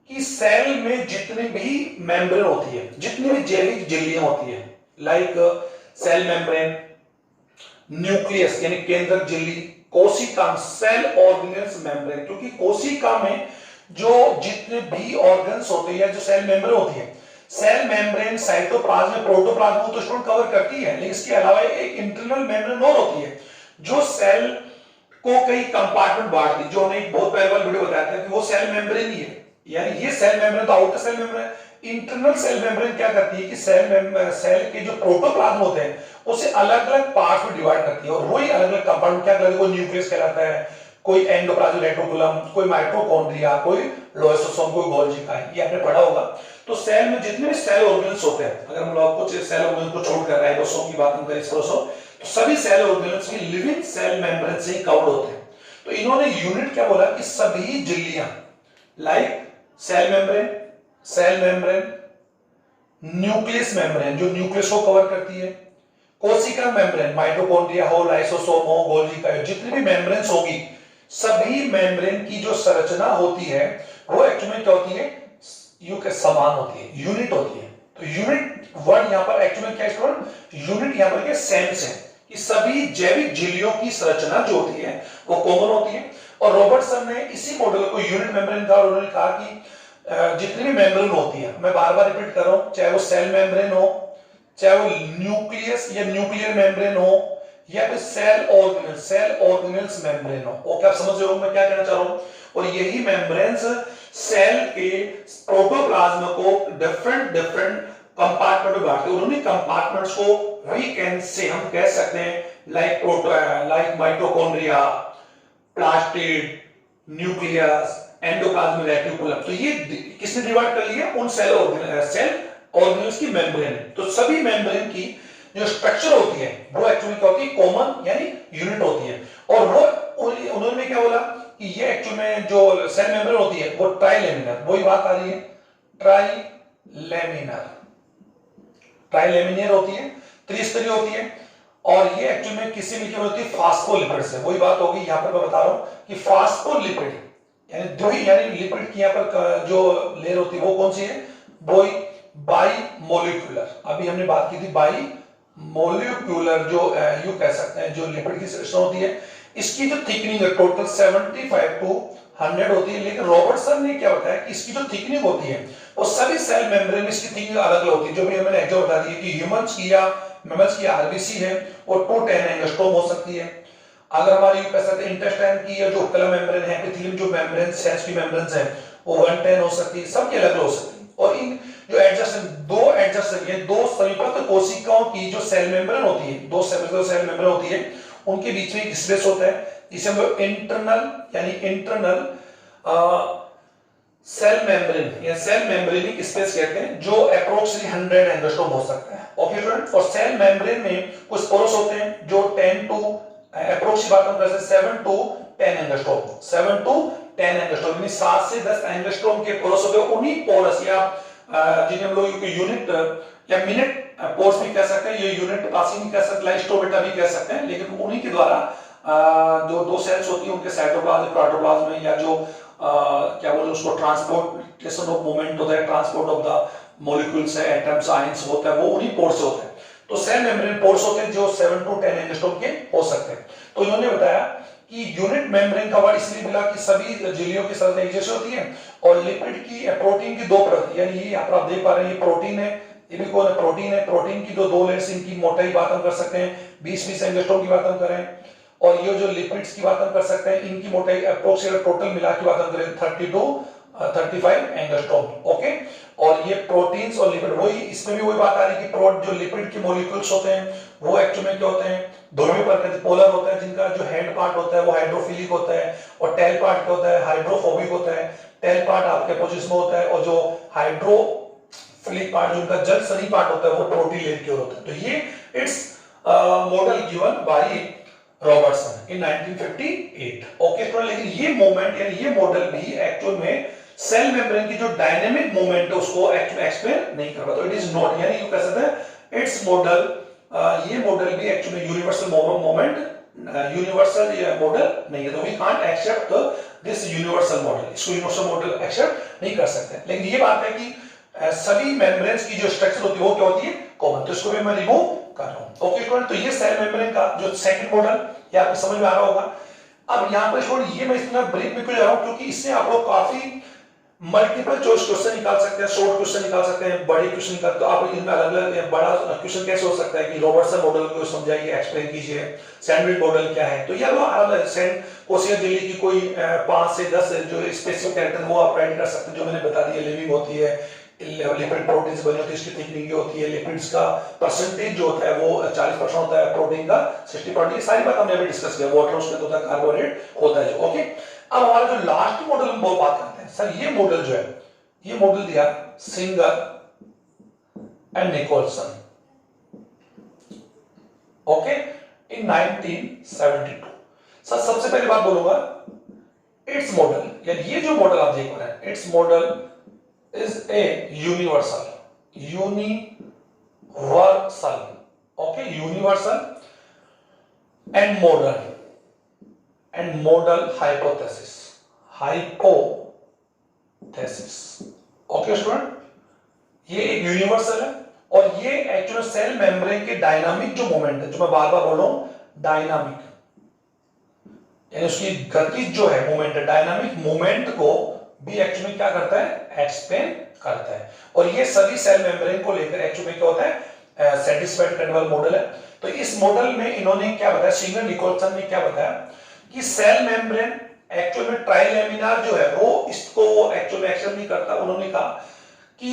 कि सेल में जितने भी मेम्ब्रेन होती है, जितनी भी जैविक झिल्लियां होती है, लाइक सेल मेम्ब्रेन, न्यूक्लियस यानी केंद्रक झिल्ली, कोशिका, सेल ऑर्गेनेल्स मेम्ब्रेन, क्योंकि कोशिका में जो जितने भी ऑर्गन्स होते हैं, जो सेल मेम्ब्रेन होती है, सेल मेम्ब्रेन साइटोप्लाज्म, प्रोटोप्लाज्म तो स्टूडेंट कवर करती है, लेकिन इसके अलावा एक इंटरनल मेम्ब्रेन और होती है जो सेल को कई कंपार्टमेंट बांटती है, जो हमने एक बहुत पहले वाला वीडियो बताया था कि वो सेल मेम्ब्रेन ही है। यानी ये सेल मेम्ब्रेन तो outer cell membrane, internal cell membrane क्या करती है कि सेल के जो प्रोटोप्लाज्म होते हैं उसे अलग अलग पार्ट्स में डिवाइड करती है, और वही अलग अलग कंपार्टमेंट क्या कहते हैं, कोई न्यूक्लियस कहलाता है, कोई एंडोप्लाज्मिक रेटिकुलम, कोई माइटोकॉन्ड्रिया, कोई लोएसोसोम, कोई गोल्जी का, ये आपने पढ़ा होगा। तो सेल में जितने भी सेल ऑर्गेनल्स होते हैं, अगर हम लोग कुछ सेल ऑर्गेनल को छोड़कर राइबोसोम की बात हम करें, तो सभी सेल ऑर्गेनल्स भी लिविंग सेल मेम्ब्रेन से ही कवर्ड होते हैं। तो इन्होंने यूनिट क्या बोला कि सभी झिल्लियां, like cell membrane, nucleus membrane जो न्यूक्लियस को कवर करती है, कोशिका मेम्ब्रेन, माइटोकॉन्ड्रिया हो, लाइसोसोम हो, गोल्जी का, जितनी भी मेम्ब्रेन्स होगी, सभी मेम्ब्रेन की जो संरचना होती है वो एक्चुअली क्या होती है, यू के समान होती है, यूनिट होती है। तो यूनिट वर्ड यहां पर एक्चुअली क्या है, यूनिट यहां पर सेंस है कि सभी जैविक झिल्लियों की संरचना जो होती है वो कॉमन होती है। और रॉबर्टसन ने इसी मॉडल को यूनिट मेम्ब्रेन का, उन्होंने कहा कि जितनी भी मेम्ब्रेन होती है, मैं बार बार रिपीट कर रहा हूं, चाहे वो सेल मेम्ब्रेन हो, चाहे वो न्यूक्लियस या न्यूक्लियर मेम्ब्रेन हो, या फिर सेल ऑर्गेनल्स मेम्ब्रेन हो। ओके, आप समझ रहे हो मैं क्या कहना चाह रहा हूं। और यही मेम्ब्रेन्स सेल के प्रोटोप्लाज्म को डिफरेंट कंपार्टमेंट में बांटते हैं। उन्हीं कंपार्टमेंट्स को वी कैन से हम कह सकते हैं like mitochondria, plastid, nucleus, endoplasmic reticulum. तो ये किसने डिवाइड कर लिया, उन सेल ऑर्गेनल्स की मेम्ब्रेन। तो सभी मेम्ब्रेन की जो स्ट्रक्चर होती है वो एक्चुअली क्या होती है, कॉमन यानी यूनिट होती है। और वो उन्होंने क्या बोला कि ये एक्चुअली में जो सेल मेम्ब्रेन होती है वो ट्राइलेमिनर, वही बात आ रही है, ट्राइलेमिनर होती है, त्रिस्तरीय होती है। और ये एक्चुअली में किसी में क्या होती है, फास्फोलिपिड से, वही बात होगी यहां पर मैं बता रहा हूं कि फास्फोलिपिड यानी दो ही, यानी लिपिड की यहां पर जो लेयर होती है वो कौन सी है, वो बाई मोलिकुलर। अभी हमने बात की थी बाई मोलिकुलर, जो यू कह सकते हैं जो लिपिड की संरचना होती है, इसकी जो थिकनिंग है टोटल 75 टू 100 होती है, लेकिन रॉबर्टसन ने क्या बताया कि इसकी जो थिकनिंग होती है वो सभी सेल मेम्ब्रेन में इसकी थिकनिंग अलग अलग होती है। जो भी मैंने एग्जांपल बता दिया कि ह्यूमंस की या मैमल्स की आरबीसी है वो 210 एंगस्ट्रोम हो सकती है। अगर हमारी कह सकते हैं इंटेस्टाइन की या जो उपकला मेम्ब्रेन है, एपिथेलियम जो मेम्ब्रेन सेल्स की मेम्ब्रेन्स है वो 110 हो सकती है, सबकी अलग अलग हो सकती है। और इन जो एडजस्टेंट ये दो संयुक्त कोशिकाओं की जो सेल मेम्ब्रेन होती है, दो सेल मेम्ब्रेन होती है, उनके बीच में एक स्पेस होता है जिसे हम लोग इंटरनल सेल मेम्ब्रेन या सेल मेम्ब्रेनिक स्पेस कहते हैं, जो अप्रोक्सीमेटली 100 एंगस्ट्रोम हो सकता है। ओके स्टूडेंट, और सेल मेम्ब्रेन में कुछ पोरस होते हैं जो 10 टू अप्रोक्सीमेट बात हम करते हैं 7 टू 10 एंगस्ट्रोम, 7 टू 10 एंगस्ट्रोम यानी 7 से 10 एंगस्ट्रोम के पोरस होते हैं। उन्हीं पोरस या जिन्हें हम लोग यूनिट या मिनट पोर्स भी कह सकते हैं, ये यूनिट पासिंग भी कह सकते हैं, लाइस्टोमेटा भी कह सकते हैं, लेकिन उन्हीं के द्वारा जो दो सेल्स होती है उनके साइटोप्लाज्म प्रोटोप्लाज्म में या जो क्या बोलते हैं उसको ट्रांसपोर्टेशन ऑफ मूवमेंट होता है, ट्रांसपोर्ट ऑफ द मॉलिक्यूल्स है, एटम्स आयंस होता है, वो उन्हीं पोर्स से होते हैं। तो सेल मेम्ब्रेन पोर्स होते हैं जो 7 टू 10 एंगस्ट्रोम के हो सकते हैं। तो इन्होंने बताया कि यूनिट मेम्ब्रेन का वर्ड इसलिए मिला कि सभी झिल्लियों की संरचना एक जैसी होती है और लिपिड की प्रोटीन की दो परत, यानी ये यहाँ पर आप देख पा रहे हैं ये प्रोटीन है, ये भी कौन है प्रोटीन है, प्रोटीन की दो लेयर्स, इनकी मोटाई बात हम कर सकते हैं 20-20 एंगस्ट्रोम की बात हम करें, और ये जो लिपिड्स की बात हम कर सकते हैं इनकी मोटाई अप्रोक्सीमेट टोटल मिला के बात हम करें 30 टू 35 एंगस्ट्रोम। ओके, और ये प्रोटीन्स और लिपिड, वही इसमें भी वही बात आ रही है कि जो लिपिड के मॉलिक्यूल्स होते हैं वो एक्चुअली में क्या होते हैं, ध्रुवीय प्रकृति पोलर होता है, जिनका जो हेड पार्ट होता है वो हाइड्रोफिलिक होता है और टेल पार्ट क्या होता है हाइड्रोफोबिक होता है। टेल पार्ट आपके पोजिशन में होता है और जो हाइड्रोफिलिक पार्ट जो उनका जल सनी पार्ट होता है वो प्रोटीन लेयर की ओर होता है। तो ये it's model given by Robertson in 1958। Okay student, लेकिन ये मूवमेंट यानी ये मॉडल भी एक्चुअल में सेल मेम्ब्रेन की जो डायनामिक मूवमेंट है उसको एक्चुअली एक्सप्लेन नहीं कर रहा। तो इट इज नॉट, यानी यू कह सकते हैं इट्स मॉडल, ये मॉडल भी एक्चुअली यूनिवर्सल मूवमेंट यूनिवर्सल ये मॉडल नहीं है। तो we can't accept this universal model, इसको यूनिवर्सल मॉडल एक्सेप्ट नहीं कर सकते। लेकिन ये बात है कि सभी मेम्ब्रेन्स की जो स्ट्रक्चर होती है वो क्या होती है कॉमन, तो इसको भी मैं रिमूव कर रहा हूं। ओके स्टूडेंट, तो ये सेल मेम्ब्रेन का जो सेकंड मॉडल ये आपको समझ में आ रहा होगा। अब यहाँ पर स्टूडेंट ये मैं इतना ब्रीफ में क्यों जा रहा हूं, क्योंकि इससे आप लोग काफी मल्टीपल चॉइस क्वेश्चन निकाल सकते हैं, शॉर्ट क्वेश्चन निकाल सकते हैं, बड़े क्वेश्चन निकाल, तो आप इनमें अलग अलग बड़ा क्वेश्चन कैसे हो सकता है कि रॉबर्टसन मॉडल को समझाइए, एक्सप्लेन कीजिए, सैंडविच मॉडल क्या है। तो ये अलग कोशिका झिल्ली की कोई 5 से 10 जो स्पेसिफिक कैरेक्टर वो आप राइट कर सकते हैं, जो मैंने बता दिया, लिविंग होती है, लिपिड प्रोटीन बनी होती है, इसकी थिकनिंग होती है, लिपिड्स का परसेंटेज जो होता है वो 40% होता है, प्रोटीन का 60%, ये सारी बात हमने अभी डिस्कस किया, वाटर उसके होता है, कार्बोहाइड्रेट होता है जो। ओके, अब हमारा जो लास्ट मॉडल हम बहुत बात करते हैं सर, ये मॉडल जो है ये मॉडल दिया Singer and Nicolson, okay, in 1972। Sir सबसे पहली बात बोलूंगा इट्स मॉडल, यानी ये जो मॉडल आप देख रहे हैं it's model is a universal, okay, universal and model hypothesis, okay student, ये एक यूनिवर्सल है और ये एक्चुअली सेल मेम्ब्रेन के डायनामिक जो मूवमेंट है, जो मैं बार बार बोल रहा हूं डायनामिक, यानी उसकी गति जो है मूवमेंट है, डायनामिक मूवमेंट को भी एक्चुअली क्या करता है एक्सप्लेन करता है। और ये सभी सेल मेम्ब्रेन को लेकर एक्चुअली क्या होता है सेटिस्फाइड करने वाला मॉडल है। तो इस मॉडल में इन्होंने क्या बताया, सिंगर निकोलसन ने क्या बताया कि सेल मेम्ब्रेन एक्चुअल में ट्राइलेमिनार जो है वो इसको एक्चुअल में एक्सेप्ट नहीं करता। उन्होंने कहा कि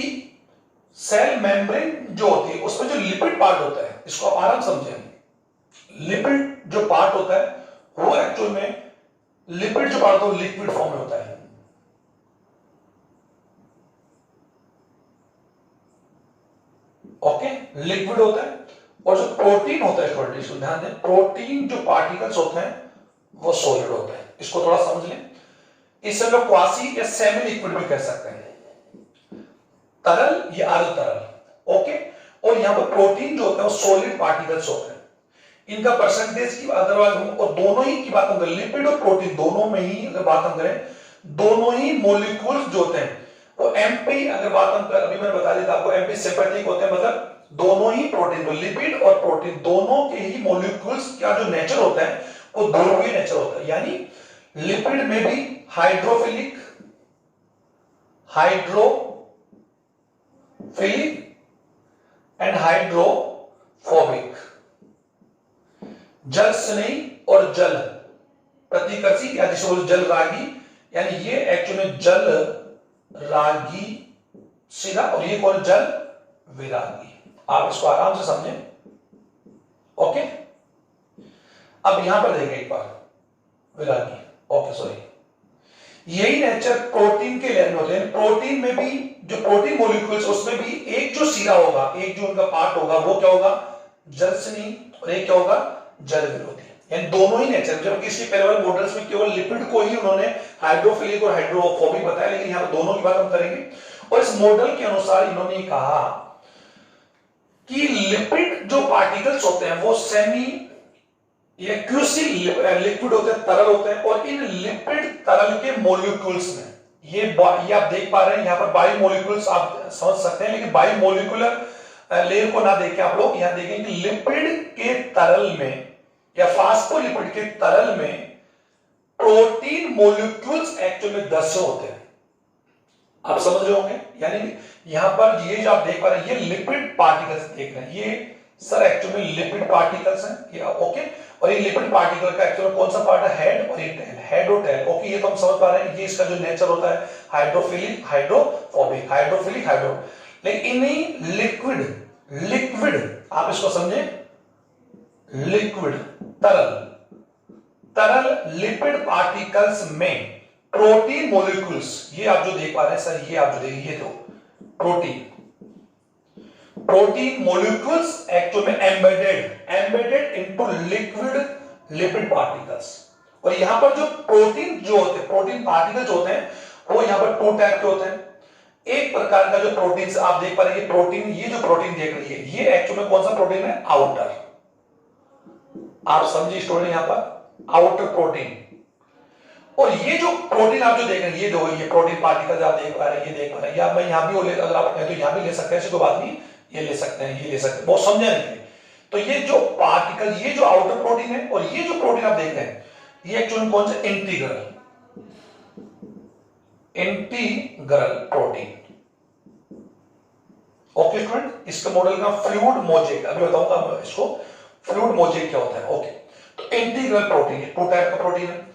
सेल मेम्ब्रेन जो होती है उसमें जो लिपिड पार्ट होता है, इसको आप आराम समझें, लिपिड जो पार्ट होता है वो एक्चुअल में लिपिड जो पार्ट होता है लिक्विड फॉर्म में होता है, ओके, लिक्विड होता है। और जो प्रोटीन होता है स्टूडेंट, इसको ध्यान दें, प्रोटीन जो पार्टिकल्स होते हैं वो सॉलिड होता है, इसको थोड़ा समझ लें। इसे लोग क्वासी या सेमी लिक्विड भी कह सकते हैं, तरल या अर्ध तरल, ओके। और यहां पर प्रोटीन जो होता है वो सॉलिड पार्टिकल्स होते हैं, इनका परसेंटेज की अदरवाइज हम और दोनों ही की बात हम करें, लिपिड और प्रोटीन दोनों में ही अगर बात हम करें, दोनों ही मॉलिक्यूल्स जो होते हैं वो एमपी, अगर बात हम कर, अभी मैंने बता दिया था आपको, एमपी सिंपैथिक होते हैं, मतलब दोनों ही प्रोटीन, तो लिपिड और प्रोटीन दोनों के ही मॉलिक्यूल्स का जो नेचर होता है वो ध्रुवीय नेचर होता है, यानी लिपिड में भी हाइड्रोफिलिक, एंड हाइड्रोफोबिक, जल स्नेही और जल प्रतिकर्षी या जिसे बोलते जल रागी, यानी ये एक्चुअली जल रागी शिला और ये कौन जल विरागी। आप इसको आराम से समझें। ओके, अब यहां पर देखें एक बार विरागी, ओके सॉरी, यही नेचर प्रोटीन के लेवल में होते हैं। प्रोटीन में भी जो प्रोटीन मॉलिक्यूल्स उसमें भी एक जो सिरा होगा, एक जो उनका पार्ट होगा वो क्या होगा, जल स्नेही, और एक क्या होगा, जल विरोधी। यानी दोनों ही नेचर, जबकि इसके पहले वाले मॉडल्स में केवल लिपिड को ही उन्होंने हाइड्रोफिलिक और हाइड्रोफोबिक बताया, लेकिन यहां पर दोनों की बात हम करेंगे। और इस मॉडल के अनुसार इन्होंने कहा कि लिपिड जो पार्टिकल्स होते हैं वो सेमी या क्यूसी लिक्विड होते हैं, तरल होते हैं, और इन लिपिड तरल के मॉलिक्यूल्स में ये आप देख पा रहे हैं यहां पर बायो मॉलिक्यूल्स आप समझ सकते हैं, लेकिन बायो मॉलिक्यूलर लेयर को ना देखें आप लोग, यहां देखें कि लिपिड के तरल में या फास्फोलिपिड के तरल में प्रोटीन मॉलिक्यूल्स एक्चुअल में 10 होते हैं। आप समझ रहे होंगे, यानी यहां पर ये जो आप देख पा रहे हैं ये लिपिड पार्टिकल्स देख रहे हैं, ये सर एक्चुअल में लिपिड पार्टिकल्स हैं ये, ओके। और ये लिपिड पार्टिकल का एक्चुअल कौन सा पार्ट है, हेड और ये टेल, हेड और टेल, ओके। ये तो हम समझ पा रहे हैं, ये इसका जो नेचर होता है हाइड्रोफिलिक हाइड्रोफोबिक, हाइड्रोफिलिक हाइड्रो। लेकिन इन्हीं लिक्विड आप इसको समझे, लिक्विड तरल लिपिड पार्टिकल्स में प्रोटीन मॉलिक्यूल्स, ये आप जो देख पा रहे हैं सर, ये आप जो देखिए, ये तो प्रोटीन मॉलिक्यूल्स एक्चुअल में embedded into liquid lipid particles. और यहां पर जो प्रोटीन जो होते हैं, प्रोटीन पार्टिकल्स होते हैं, वो यहां पर 2 टाइप के होते हैं। एक प्रकार का जो प्रोटीन आप देख पा रहे हैं, ये प्रोटीन, ये जो प्रोटीन देख रही है, ये एक्चुअल में कौन सा प्रोटीन है, आउटर। आप समझिए स्टूडेंट, यहां पर आउटर प्रोटीन। और ये जो प्रोटीन आप जो देख रहे हैं, ये जो ये प्रोटीन पार्टिकल्स आप देख पा रहे हैं, ये देख पा रहे हैं, या मैं यहां भी अगर आप कहें तो यहां भी ले सकते हैं, ऐसी कोई बात नहीं, ये ले सकते हैं, ये ले सकते हैं, बहुत समझने के लिए। तो ये जो पार्टिकल, ये जो आउटर प्रोटीन है, और ये जो प्रोटीन आप देख रहे हैं, ये एक्चुअली कौन सा, इंटीग्रल प्रोटीन। ओके स्टूडेंट, इसका मॉडल का फ्लूइड मोजेक, अभी बताऊंगा इसको फ्लूइड मोजेक क्या होता है, ओके। तो इंटीग्रल प्रोटीन 2 टाइप का प्रोटीन है।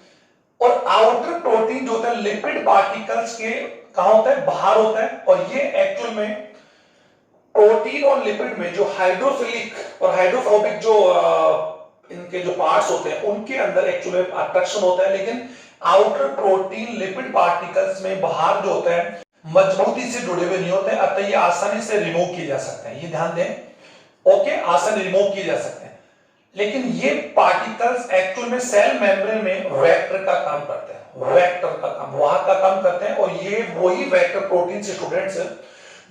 और आउटर प्रोटीन जो होता है लिपिड पार्टिकल्स के कहां होता है, बाहर होता है। और ये एक्चुअल में प्रोटीन और लिपिड में जो हाइड्रोफिलिक और हाइड्रोफोबिक जो इनके जो पार्ट्स होते हैं उनके अंदर एक्चुअली अट्रैक्शन होता है, लेकिन आउटर प्रोटीन लिपिड पार्टिकल्स में बाहर जो होता है मजबूती से जुड़े हुए नहीं होते हैं, अतः ये आसानी से रिमूव किए जा सकते हैं, ये ध्यान दें, ओके, आसानी रिमूव किए जा सकते हैं। लेकिन ये पार्टिकल्स एक्चुअल में सेल मेम्ब्रेन में वेक्टर का काम करते हैं, वेक्टर का काम, वहां का काम करते हैं। और ये वही वेक्टर प्रोटीन से स्टूडेंट्स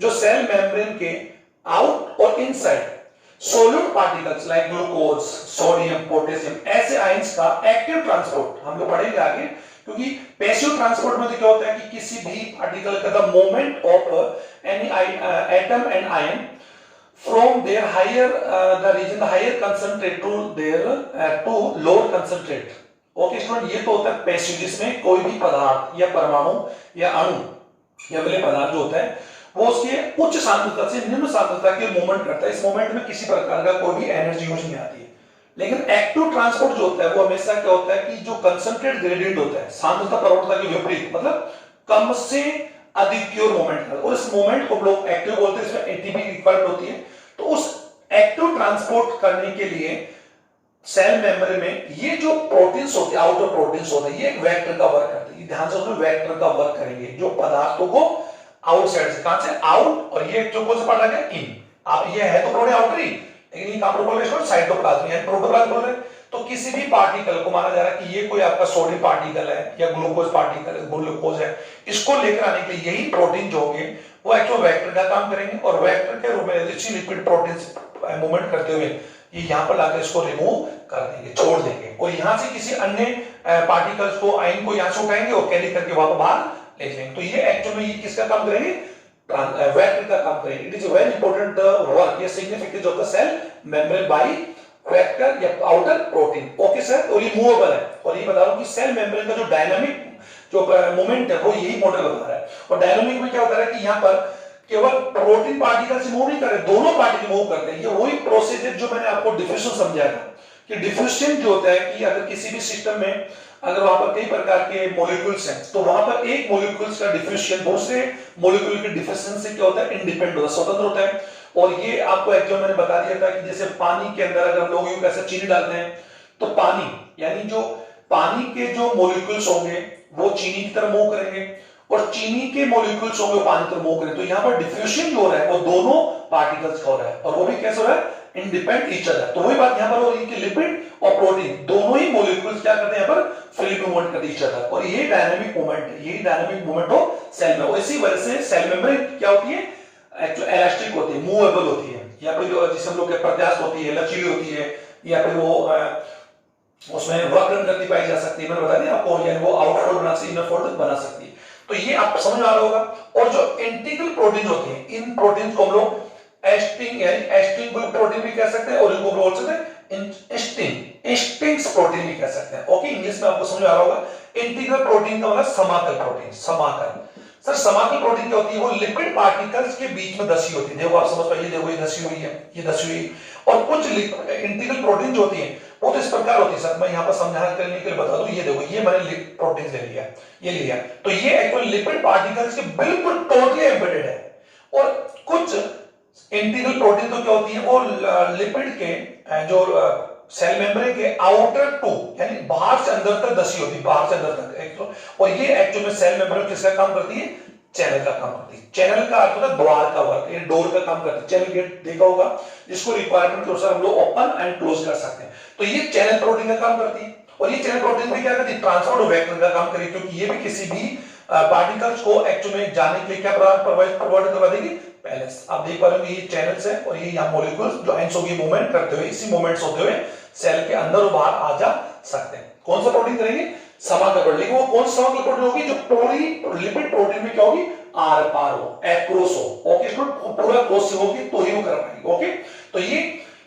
जो सेल मेम्ब्रेन के आउट और inside solute particles like glucose, sodium, potassium, ऐसे आयंस का एक्टिव ट्रांसपोर्ट हम लोग पढ़ेंगे आगे, क्योंकि पैसिव ट्रांसपोर्ट में तो क्या होता है कि किसी भी पार्टिकल का the moment of any atom and ion from their higher the region the higher concentrate to their to lower concentrate, okay student. ये तो होता है पैसिव, जिसमें कोई भी पदार्थ या परमाणु या अणु या विलेय पदार्थ जो होता है वो उसके उच्च सांद्रता से निम्न सांद्रता की मूवमेंट करता है। इस मूवमेंट में किसी प्रकार का कोई भी एनर्जी यूज नहीं आती है। लेकिन एक्टिव ट्रांसपोर्ट जो होता है वो हमेशा क्या होता है कि जो कंसंट्रेट ग्रेडियंट होता है, सांद्रता प्रवणता के विपरीत, मतलब कम से अधिक की ओर मूवमेंट करता है, और इस मूवमेंट को लोग एक्टिव बोलते हैं, इसमें एटीपी रिक्वायर्ड होती है। तो उस एक्टिव ट्रांसपोर्ट करने के लिए सेल मेम्ब्रेन में ये जो प्रोटीन्स होते हैं, आउटर प्रोटीन्स होते हैं, ये एक वेक्टर का वर्क करते हैं। ध्यान से उसमें वेक्टर का वर्क करेंगे, जो पदार्थों को आउटसाइड से, कहां से, आउट, और ये जो कौन सा पार्ट आ गया, इन। आप ये है तो प्रोटीन आउटर ही, लेकिन ये कहां पर बोल रहे हैं, साइटोप्लाज्म यानी प्रोटोप्लाज्म बोल रहे हैं। तो किसी भी पार्टिकल को माना जा रहा है कि ये कोई आपका सोडियम पार्टिकल है या ग्लूकोज पार्टिकल है, ग्लूकोज है, इसको लेकर आने के लिए यही प्रोटीन जो होंगे वो एक्चुअल वेक्टर का काम करेंगे। और वेक्टर के रूप में अच्छी लिपिड प्रोटीन मूवमेंट करते हुए ये यहां पर लाकर इसको रिमूव कर देंगे, छोड़ देंगे, और यहां से किसी अन्य पार्टिकल्स को, आयन को यहां से उठाएंगे और कैरी करके वहां बाहर ले जाएंगे। तो ये एक्चुअल में ये किसका काम करेंगे, वेक्टर का काम करेंगे। It is a very important work, ये significance of the cell membrane by vector या आउटर प्रोटीन। ओके सर, और ये मूवेबल है, और ये बता रहा हूं कि सेल मेम्ब्रेन का जो डायनामिक जो मोमेंट है वो यही मॉडल बता रहा है। और डायनामिक में क्या होता है कि यहाँ पर केवल प्रोटीन पार्टिकल्स मूव नहीं कर रहे, दोनों पार्टिकल मूव करते हैं। ये वही प्रोसेस है जो मैंने आपको डिफ्यूजन समझाया था कि डिफ्यूजन जो होता है कि अगर किसी भी सिस्टम में अगर वहां पर कई प्रकार के मॉलिक्यूल्स हैं तो वहां पर एक मॉलिक्यूल्स का डिफ्यूजन दूसरे मॉलिक्यूल के डिफ्यूजन से क्या होता है, इंडिपेंडेंट होता है, स्वतंत्र होता है। और ये आपको एक्चुअली मैंने बता दिया था कि जैसे पानी के अंदर अगर हम लोग यूं कैसे चीनी डालते हैं तो पानी यानी जो पानी के जो मॉलिक्यूल्स होंगे वो चीनी की तरफ मूव करेंगे और चीनी के मॉलिक्यूल्स होंगे वो पानी की तरफ मूव करेंगे। तो यहाँ पर डिफ्यूजन जो हो रहा है वो दोनों पार्टिकल्स का हो रहा है और वो भी कैसे हो रहा है, इंडिपेंडेंट ईच अदर। तो वही बात यहाँ पर हो रही है कि लिपिड और प्रोटीन दोनों ही मॉलिक्यूल्स क्या करते हैं यहाँ पर फ्री मूवमेंट करते हैं ईच अदर, और ये डायनामिक मूवमेंट है, यही डायनामिक मूवमेंट हो सेल में। इसी वजह से सेल मेम्ब्रेन क्या होती है, एक्चुअली इलास्टिक होती है, मूवेबल होती है, या फिर जो जिसे हम लोग प्रत्यास्थ होती है, लचीली होती है, या फिर वो उसमें वक्र गति पाई जा सकती है। मैंने बता दिया आपको, यानी वो आउटफोल्ड बना सकती है, इनर फोल्ड बना सकती है। तो ये आप समझ आ रहा होगा। और जो इंटीग्रल प्रोटीन होते हैं, इन प्रोटीन को हम लोग एस्टिंग यानी एस्टिंग प्रोटीन भी कह सकते हैं और इनको बोल सकते हैं एस्टिंग्स प्रोटीन भी कह सकते हैं। ओके, इंग्लिश में आपको समझ आ रहा होगा। इंटीग्रल प्रोटीन का मतलब समाकल प्रोटीन। समाकल सर, समाकल प्रोटीन क्या होती है, वो लिपिड पार्टिकल्स के बीच में धसी होती है। देखो आप समझ पाइए, देखो ये धसी हुई है, ये धसी हुई। और कुछ इंटीग्रल प्रोटीन जो होती है वो तो इस प्रकार होती है सर, मैं यहाँ पर समझाने करने के लिए बता दूं। ये देखो, ये मैंने प्रोटीन ले लिया, ये लिया, तो ये एक्चुअली लिपिड पार्टिकल्स के बिल्कुल टोटली एम्बेडेड है। और कुछ इंटीग्रल प्रोटीन तो क्या होती है, वो लिपिड के जो सेल मेम्ब्रेन के आउटर टू यानी बाहर से अंदर तक धसी होती है, बाहर से अंदर तक एक तो। और ये एक्चुअली में सेल मेम्ब्रेन किसका काम करती है, चैनल का काम करती है। चैनल का अर्थ होता है द्वार का वर्क, ये डोर का काम करती है। चैनल गेट देखा होगा जिसको रिक्वायरमेंट के अनुसार हम लोग ओपन एंड क्लोज कर सकते हैं। तो ये चैनल प्रोटीन का काम करती है। और ये चैनल प्रोटीन में क्या करती है, ट्रांसपोर्ट वेक्टर का काम करेगी, क्योंकि ये भी किसी भी पार्टिकल्स को एक्चुअली में जाने के लिए क्या प्रोवाइड करवा देगी, पहले आप देख पा रहे हो ये चैनल्स है और ये यहाँ मॉलिक्यूल्स जो आयंस होगी मूवमेंट करते हुए, इसी मूवमेंट्स होते हुए सेल के अंदर और बाहर आ जा सकते हैं। कौन सा प्रोटीन करेंगे, समाकल प्रोटीन। लेकिन वो कौन सा समाकल प्रोटीन होगी, जो पूरी लिपिड प्रोटीन में क्या होगी, आर पार हो, एक्रोस हो। ओके, पूरा क्रॉस से होगी तो ही वो कर पाएंगे। ओके, तो ये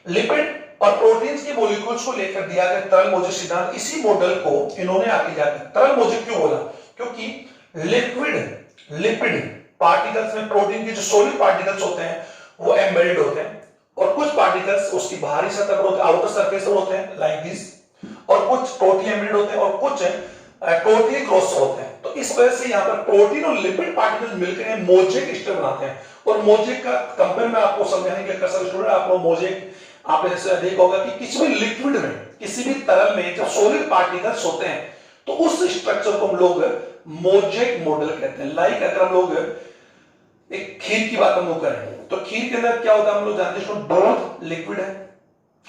लिपिड और प्रोटीन्स के मॉलिक्यूल्स को लेकर दिया गया तरल मोजेक सिद्धांत। इसी मॉडल को इन्होंने आगे जाकर तरल मोजेक क्यों बोला, क्योंकि लिक्विड लिपिड पार्टिकल्स में प्रोटीन के जो सॉलिड पार्टिकल्स होते हैं वो एम्बेडेड होते हैं, और कुछ पार्टिकल्स उसकी बाहरी सतह पर होते हैं, आउटर सरफेस पर होते हैं लाइक दिस, और कुछ टोटली एम्बेडेड होते हैं और कुछ टोटली क्रॉस होते हैं। तो इस वजह से यहाँ पर प्रोटीन और लिपिड पार्टिकल्स मिलकर मोजेक स्ट्रक्चर बनाते हैं। और मोजेक का कंपेयर मैं आपको समझाने के लिए कर सकता हूं। आप लोग मोजेक आपने देखा होगा कि किसी भी लिक्विड में, किसी भी तरल में जब सॉलिड पार्टिकल्स होते हैं तो उस स्ट्रक्चर को हम लोग मोजेक मॉडल कहते हैं। लाइक अगर हम लोग एक खीर की बात हम लोग करें तो खीर के अंदर क्या होता है, हम लोग जानते हैं दूध लिक्विड है,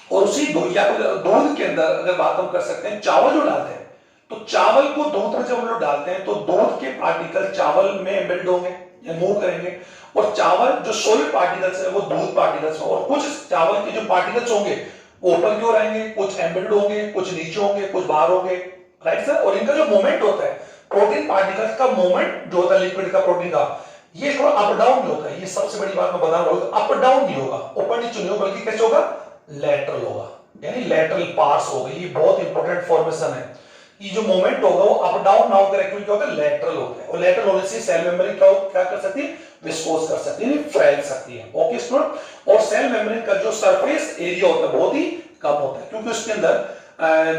और उसी दूध या फिर दूध के अंदर अगर बात हम कर सकते हैं चावल जो डालते हैं, तो चावल को दूध में जब हम लोग डालते हैं तो दूध के पार्टिकल चावल में एम्बेडेड होंगे या मूव करेंगे, और चावल जो सॉलिड पार्टिकल्स है वो दूध पार्टिकल्स, और कुछ चावल के जो पार्टिकल्स होंगे वो ऊपर की ओर आएंगे, कुछ एम्बेडेड होंगे, कुछ नीचे होंगे, कुछ बाहर होंगे। राइट सर, और इनका जो मूवमेंट होता है, प्रोटीन पार्टिकल्स का मूवमेंट जो होता है लिक्विड का, प्रोटीन का, ये थोड़ा अप डाउन नहीं होता है। ये सबसे बड़ी बात मैं बता रहा हूं, अप डाउन नहीं होगा, ऊपर नीचे नहीं होगा, बल्कि कैसे होगा, लैटरल होगा, यानी लैटरल पार्ट्स होगा। ये बहुत इंपॉर्टेंट फॉर्मेशन है। ये जो मूवमेंट होगा वो अप डाउन ना होकर एक्चुअली क्या होता है, लैटरल होता है, और लैटरल होने से सेल मेम्ब्रेन क्या कर सकती है, विस्कोस कर सकती है, फैल सकती है। ओके स्टूडेंट, और सेल मेम्ब्रेन का जो सरफेस एरिया होता है बहुत ही कम होता है, क्योंकि उसके अंदर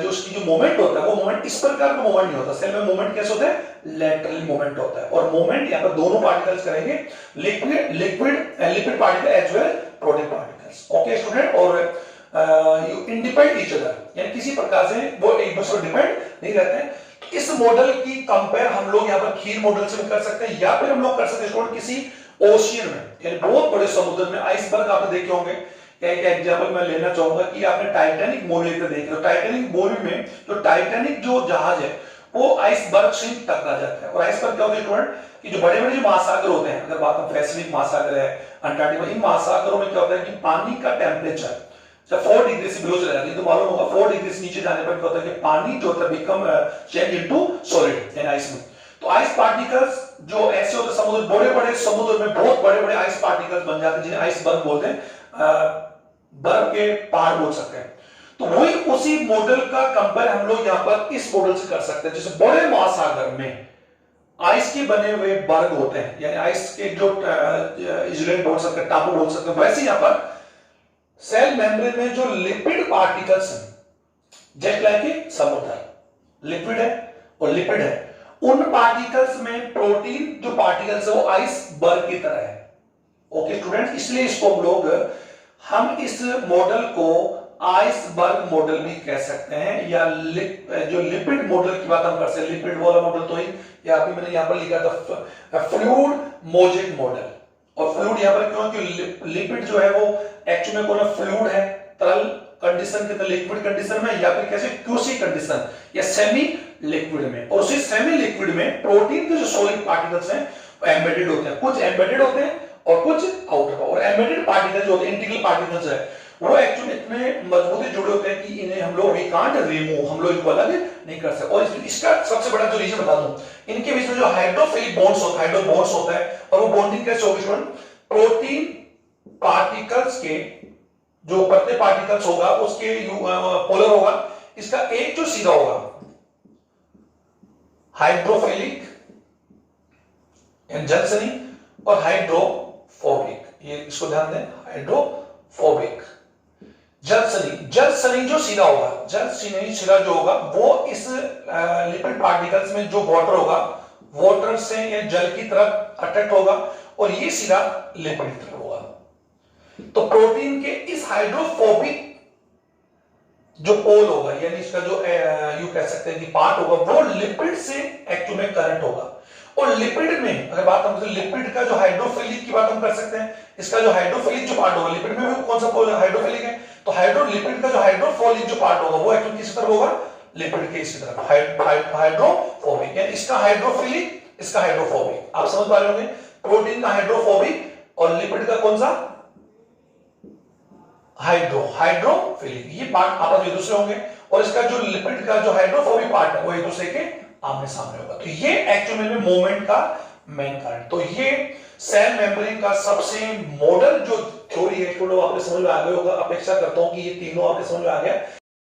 जो उसकी जो मूवमेंट होता है वो मूवमेंट इस प्रकार का मूवमेंट नहीं होता। सेल में मूवमेंट कैसे होता है, लैटरल मूवमेंट होता है, और मूवमेंट यहाँ पर दोनों पार्टिकल्स करेंगे, lipid particle as well protein particles. Okay student, और यू इंडिपेंड ईच अदर, यानी किसी प्रकार से वो एक दूसरे पर डिपेंड नहीं रहते हैं। तो इस मॉडल की कंपेयर हम लोग यहाँ पर खीर मॉडल से कर सकते हैं, या फिर हम लोग कर सकते हैं स्टूडेंट किसी ओशियन में, यानी बहुत बड़े समुद्र में। आइसबर्ग आपने देखे होंगे, एक एग्जांपल मैं लेना चाहूंगा कि आपने टाइटैनिक मूवी देख रहे हो। टाइटैनिक मूवी में जो टाइटैनिक जो जहाज है वो आइसबर्ग से टकरा जाता है। और आइसबर्ग क्या होता है स्टूडेंट, कि जो बड़े बड़े जो महासागर होते हैं, अगर बात हम पैसिफिक महासागर है, अंटार्कटिका, इन महासागरों में क्या होता है कि पानी का टेम्परेचर जब 4 डिग्री से बिलो चला जाता है, तो मालूम होगा 4 डिग्री से नीचे जाने पर क्या होता है कि पानी जो होता है become change into solid in ice में। तो आइस पार्टिकल्स जो ऐसे होते हैं समुद्र, बड़े बड़े समुद्र में बहुत बड़े बड़े आइस पार्टिकल्स बन जाते हैं, जिन्हें आइसबर्ग बोलते हैं, बर्फ के पहाड़ बोल सकते हैं। तो वही उसी मॉडल का कंपेयर हम लोग यहां पर इस मॉडल से कर सकते हैं। जैसे बड़े महासागर में आइस के बने हुए बर्ग होते हैं, यानी आइस के जो आइलैंड बोल सकते हैं, टापू बोल सकते हैं, वैसे यहां पर सेल मेम्ब्रेन में जो लिपिड पार्टिकल्स हैं, जस्ट लाइक समुद्र लिक्विड है और लिपिड है, उन पार्टिकल्स में प्रोटीन जो पार्टिकल्स है वो आइसबर्ग की तरह है। ओके स्टूडेंट, इसलिए इसको हम इस मॉडल को आइसबर्ग मॉडल भी कह सकते हैं, या जो लिपिड मॉडल की बात हम कर सकते हैं, लिपिड वाला मॉडल तो ही, या अभी मैंने यहां पर लिखा था फ्लूइड मोजेक मॉडल। और फ्लूइड यहां पर क्यों, क्योंकि लिपिड जो है वो एक्चुअली में कौन फ्लूइड है, तरल कंडीशन के अंदर, लिक्विड कंडीशन में, या फिर कैसे क्यूसी कंडीशन या सेमी लिक्विड में। और उसी सेमी लिक्विड में प्रोटीन के जो सॉलिड पार्टिकल्स हैं एम्बेडेड होते हैं, कुछ एम्बेडेड होते हैं और कुछ आउटर। और एम्बेडेड पार्टिकल्स जो होते हैं, इंटीग्रल पार्टिकल्स है, वो एक्चुअली इतने मजबूती जुड़े होते हैं कि इन्हें हम लोग वी कांट रिमूव, हम लोग इनको अलग नहीं कर सकते। और इसका सबसे बड़ा जो रीजन बता दूं, इनके बीच में जो हाइड्रोफिलिक बॉन्ड्स होता है, हाइड्रो बॉन्ड्स होता है, और वो बॉन्डिंग कैसे होगी स्टूडेंट, प्रोटीन पार्टिकल्स के जो पतले पार्टिकल्स होगा उसके पोलर होगा, इसका एक जो सीधा होगा हाइड्रोफिलिक जलसनी और हाइड्रोफोबिक, ये इसको ध्यान दें, हाइड्रोफोबिक जलसनी जो सीधा होगा, जलसनी सिरा जो होगा वो इस लिपिड पार्टिकल्स में जो वाटर होगा, वाटर से या जल की तरफ अट्रैक्ट होगा, और ये सिरा लिपिड की तरफ होगा। तो प्रोटीन के इस हाइड्रोफोबिक जो पोल होगा, यानी इसका जो यू कह सकते हैं कि पार्ट होगा, वो लिपिड से एक्चुअली में करंट होगा। और लिपिड में अगर बात हम लिपिड का जो हाइड्रोफिलिक की बात हम कर सकते हैं, इसका जो हाइड्रोफिलिक जो पार्ट होगा, लिपिड में भी कौन सा पोल हाइड्रोफिलिक है, तो लिपिड का जो हाइड्रोफोलिक जो पार्ट होगा वो एक्चुअली किस तरफ होगा, लिपिड के इसी तरफ, हाइड्रोफोबिक। यानी इसका हाइड्रोफिलिक, इसका हाइड्रोफोबिक। आप समझ पा रहे होंगे, प्रोटीन का हाइड्रोफोबिक और लिपिड का कौन सा हाइड्रोफिलिक। ये पार्ट आपस में दूसरे होंगे, और इसका जो लिपिड का जो हाइड्रोफोबिक पार्ट है वो एक दूसरे के आमने सामने होगा। तो ये एक्चुअली में मूवमेंट का मेन कारण। तो ये सेल मेम्ब्रेन का सबसे मॉडल जो थ्योरी है, आपके समझ में आ गया होगा, अपेक्षा करता हूं कि ये तीनों आपके समझ में आ गया।